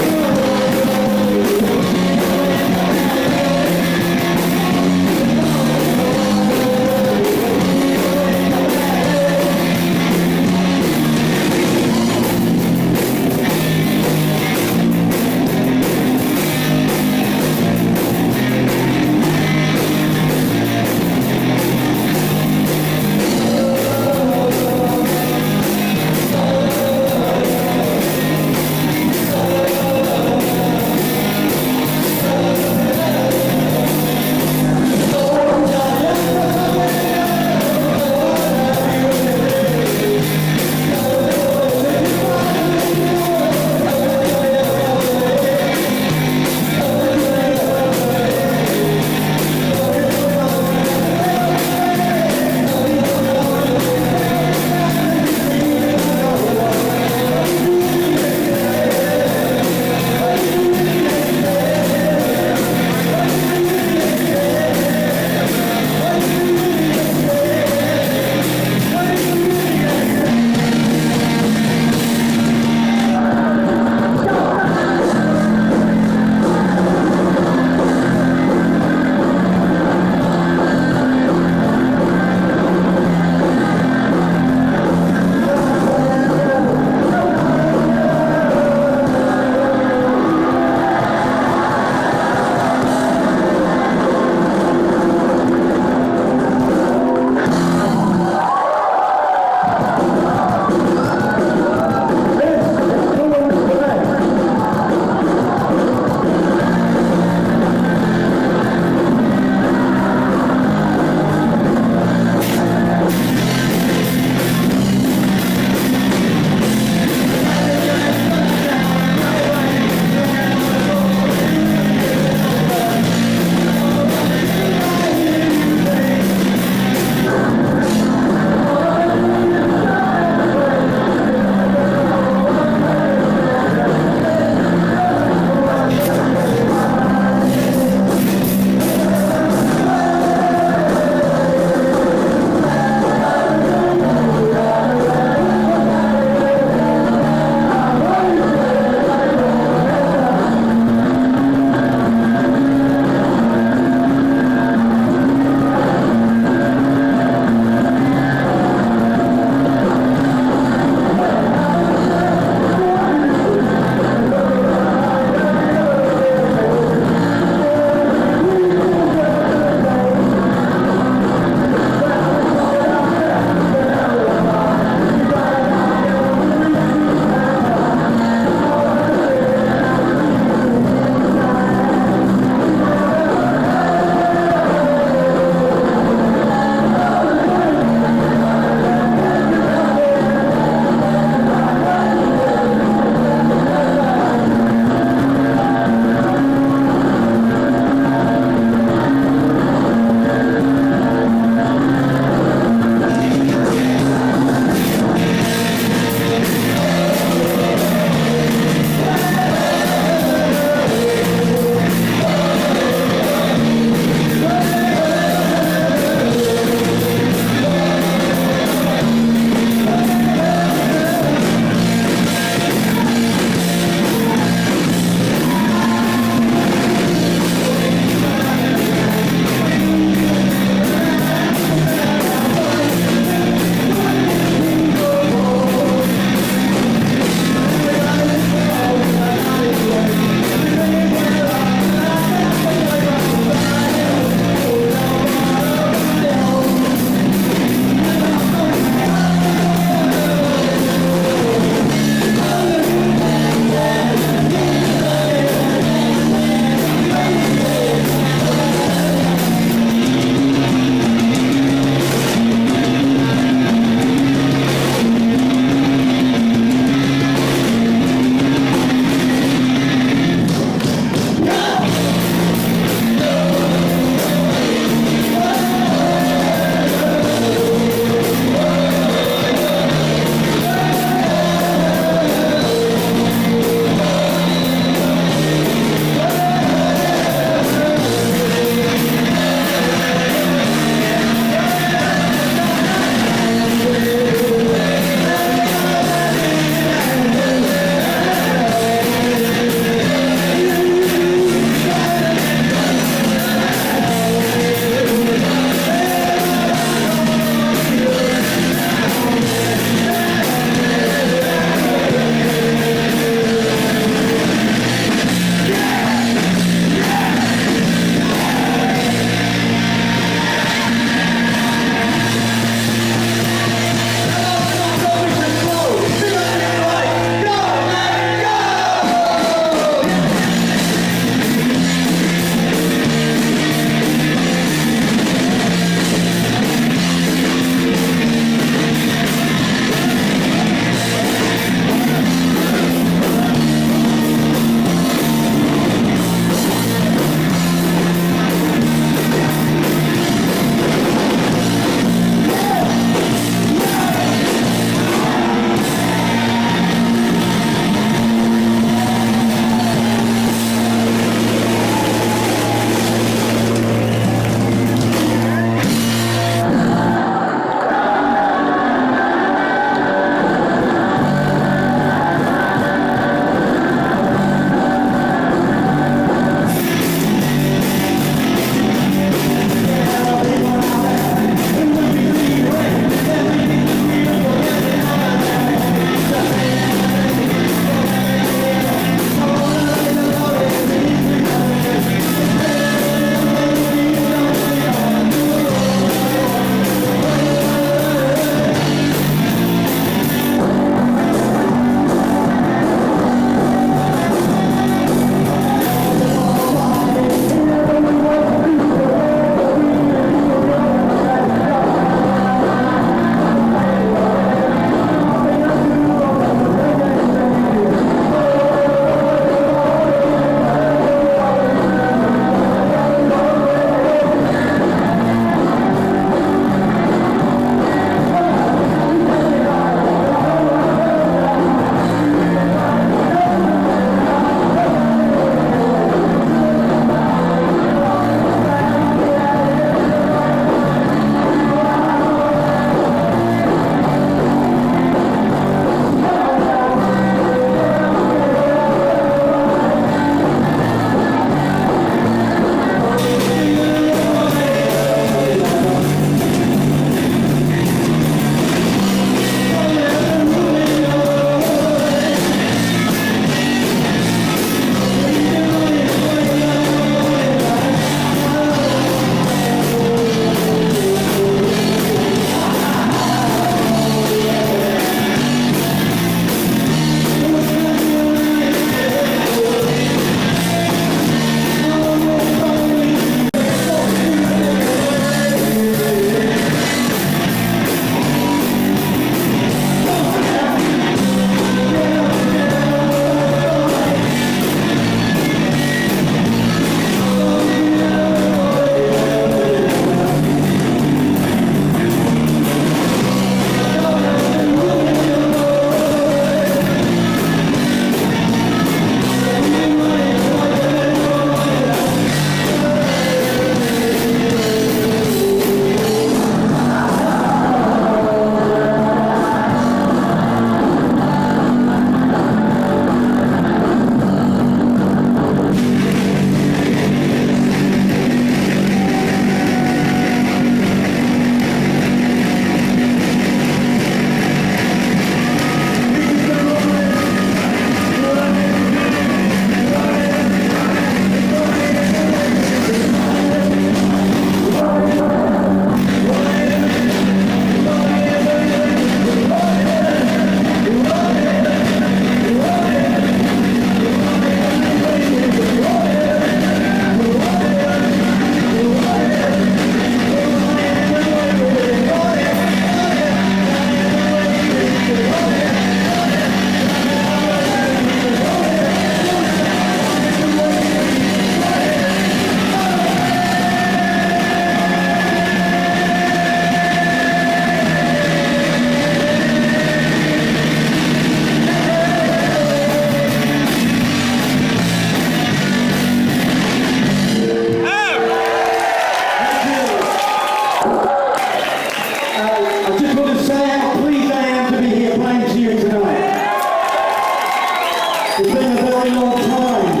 It's been a very long time,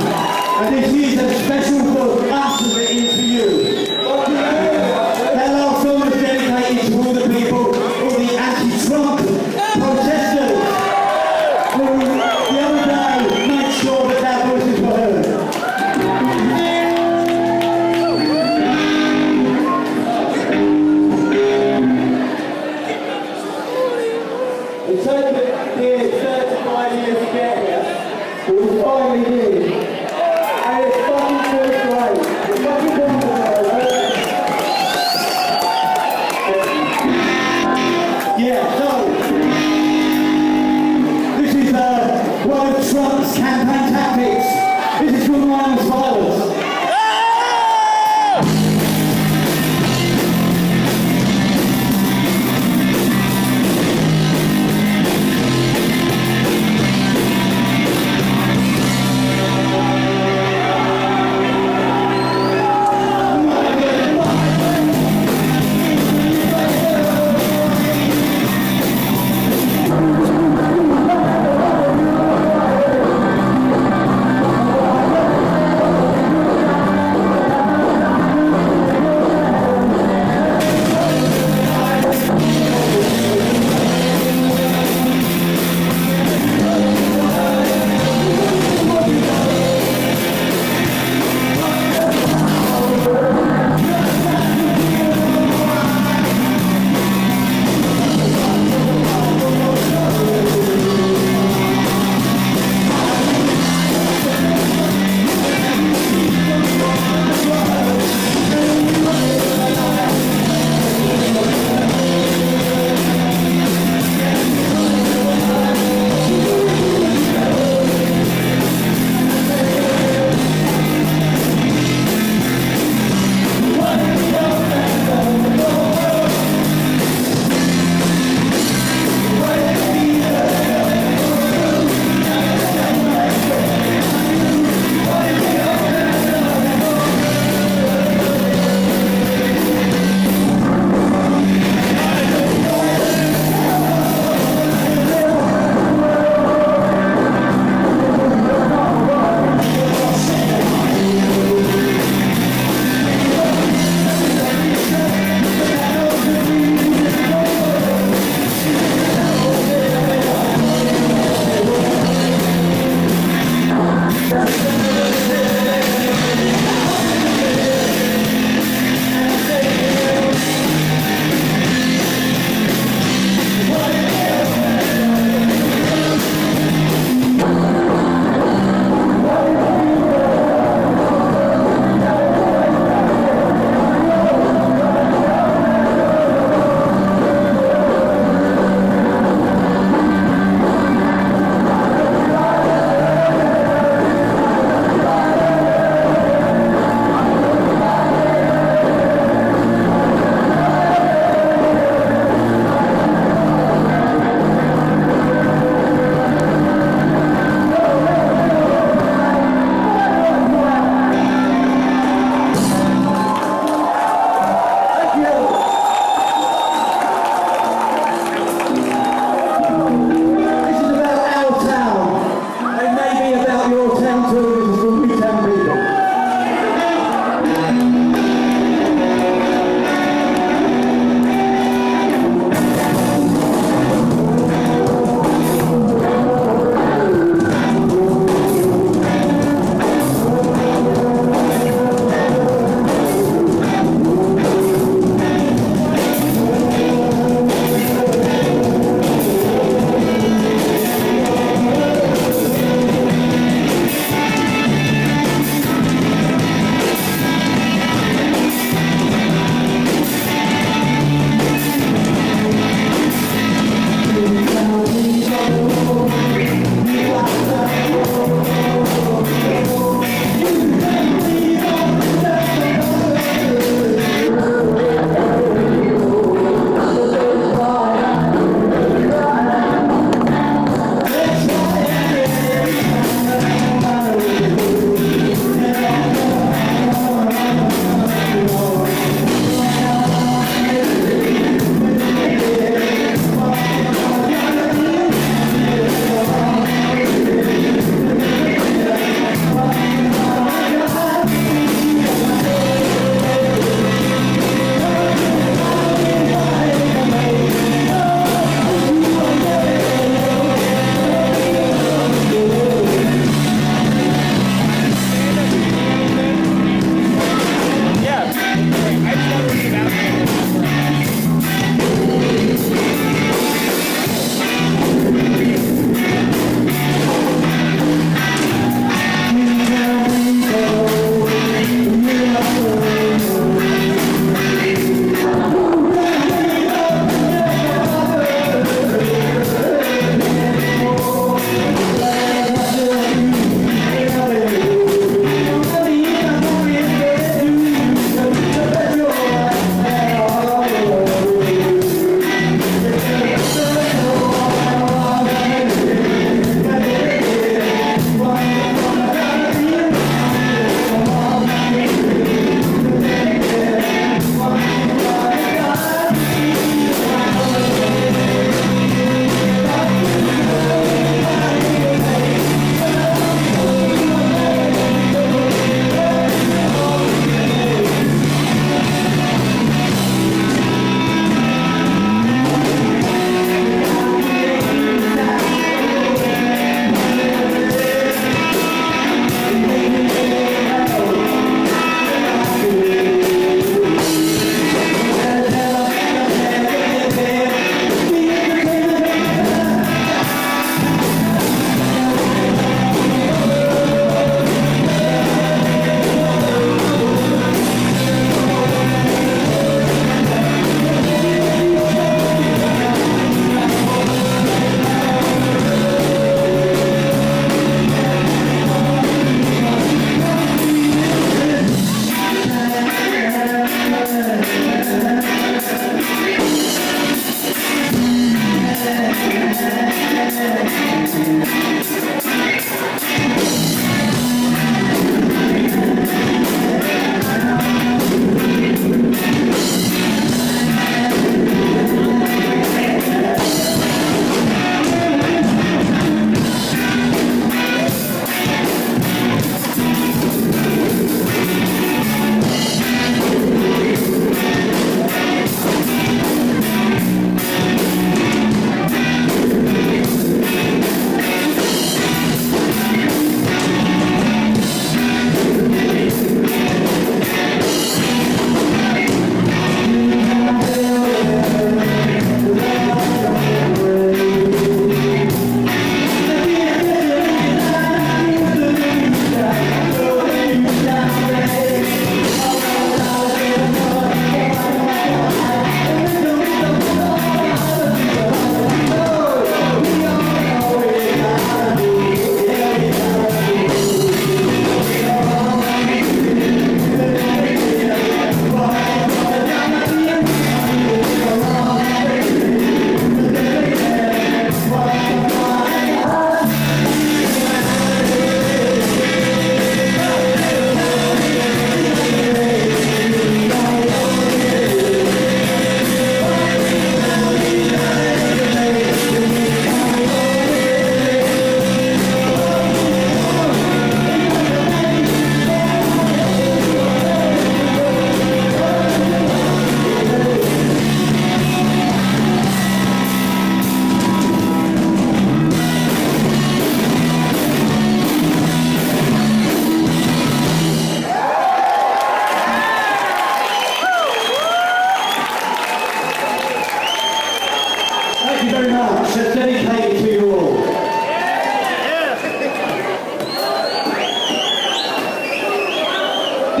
and this is as special for us as it is for you. That last song was dedicated to all the people, all the anti-Trump protesters, who the other day made sure that their voices were heard. It took me 35 years to get here, but we finally did. And it fucking feels great. It's fucking wonderful. Yeah, so this is one of Trump's campaign tactics. This is called mindless violence.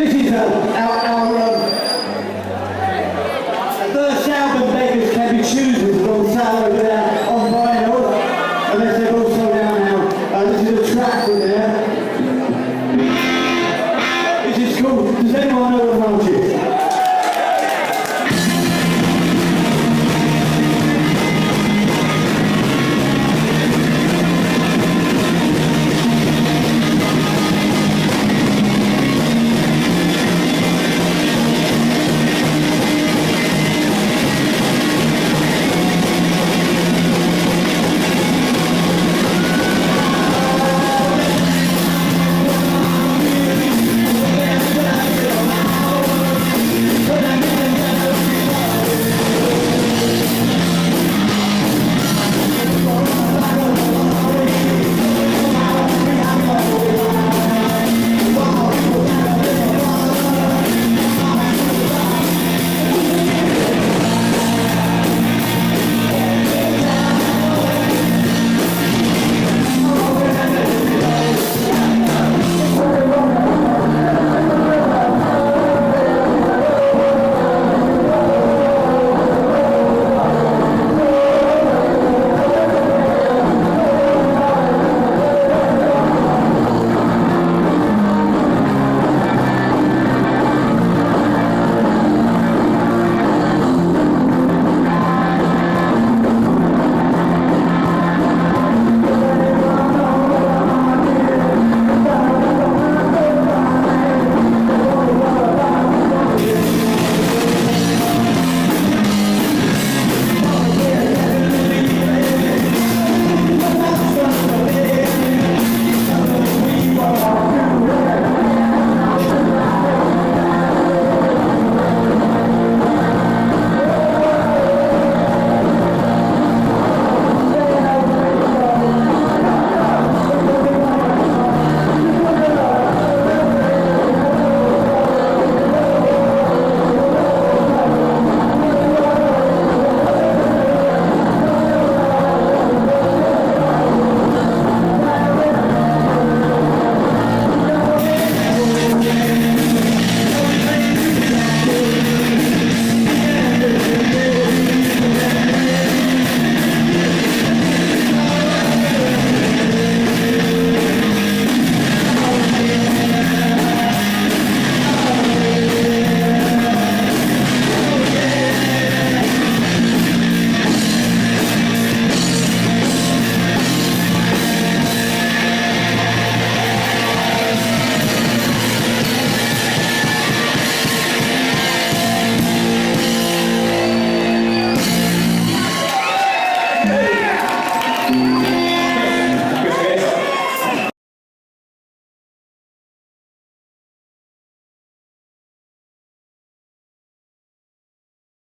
This is our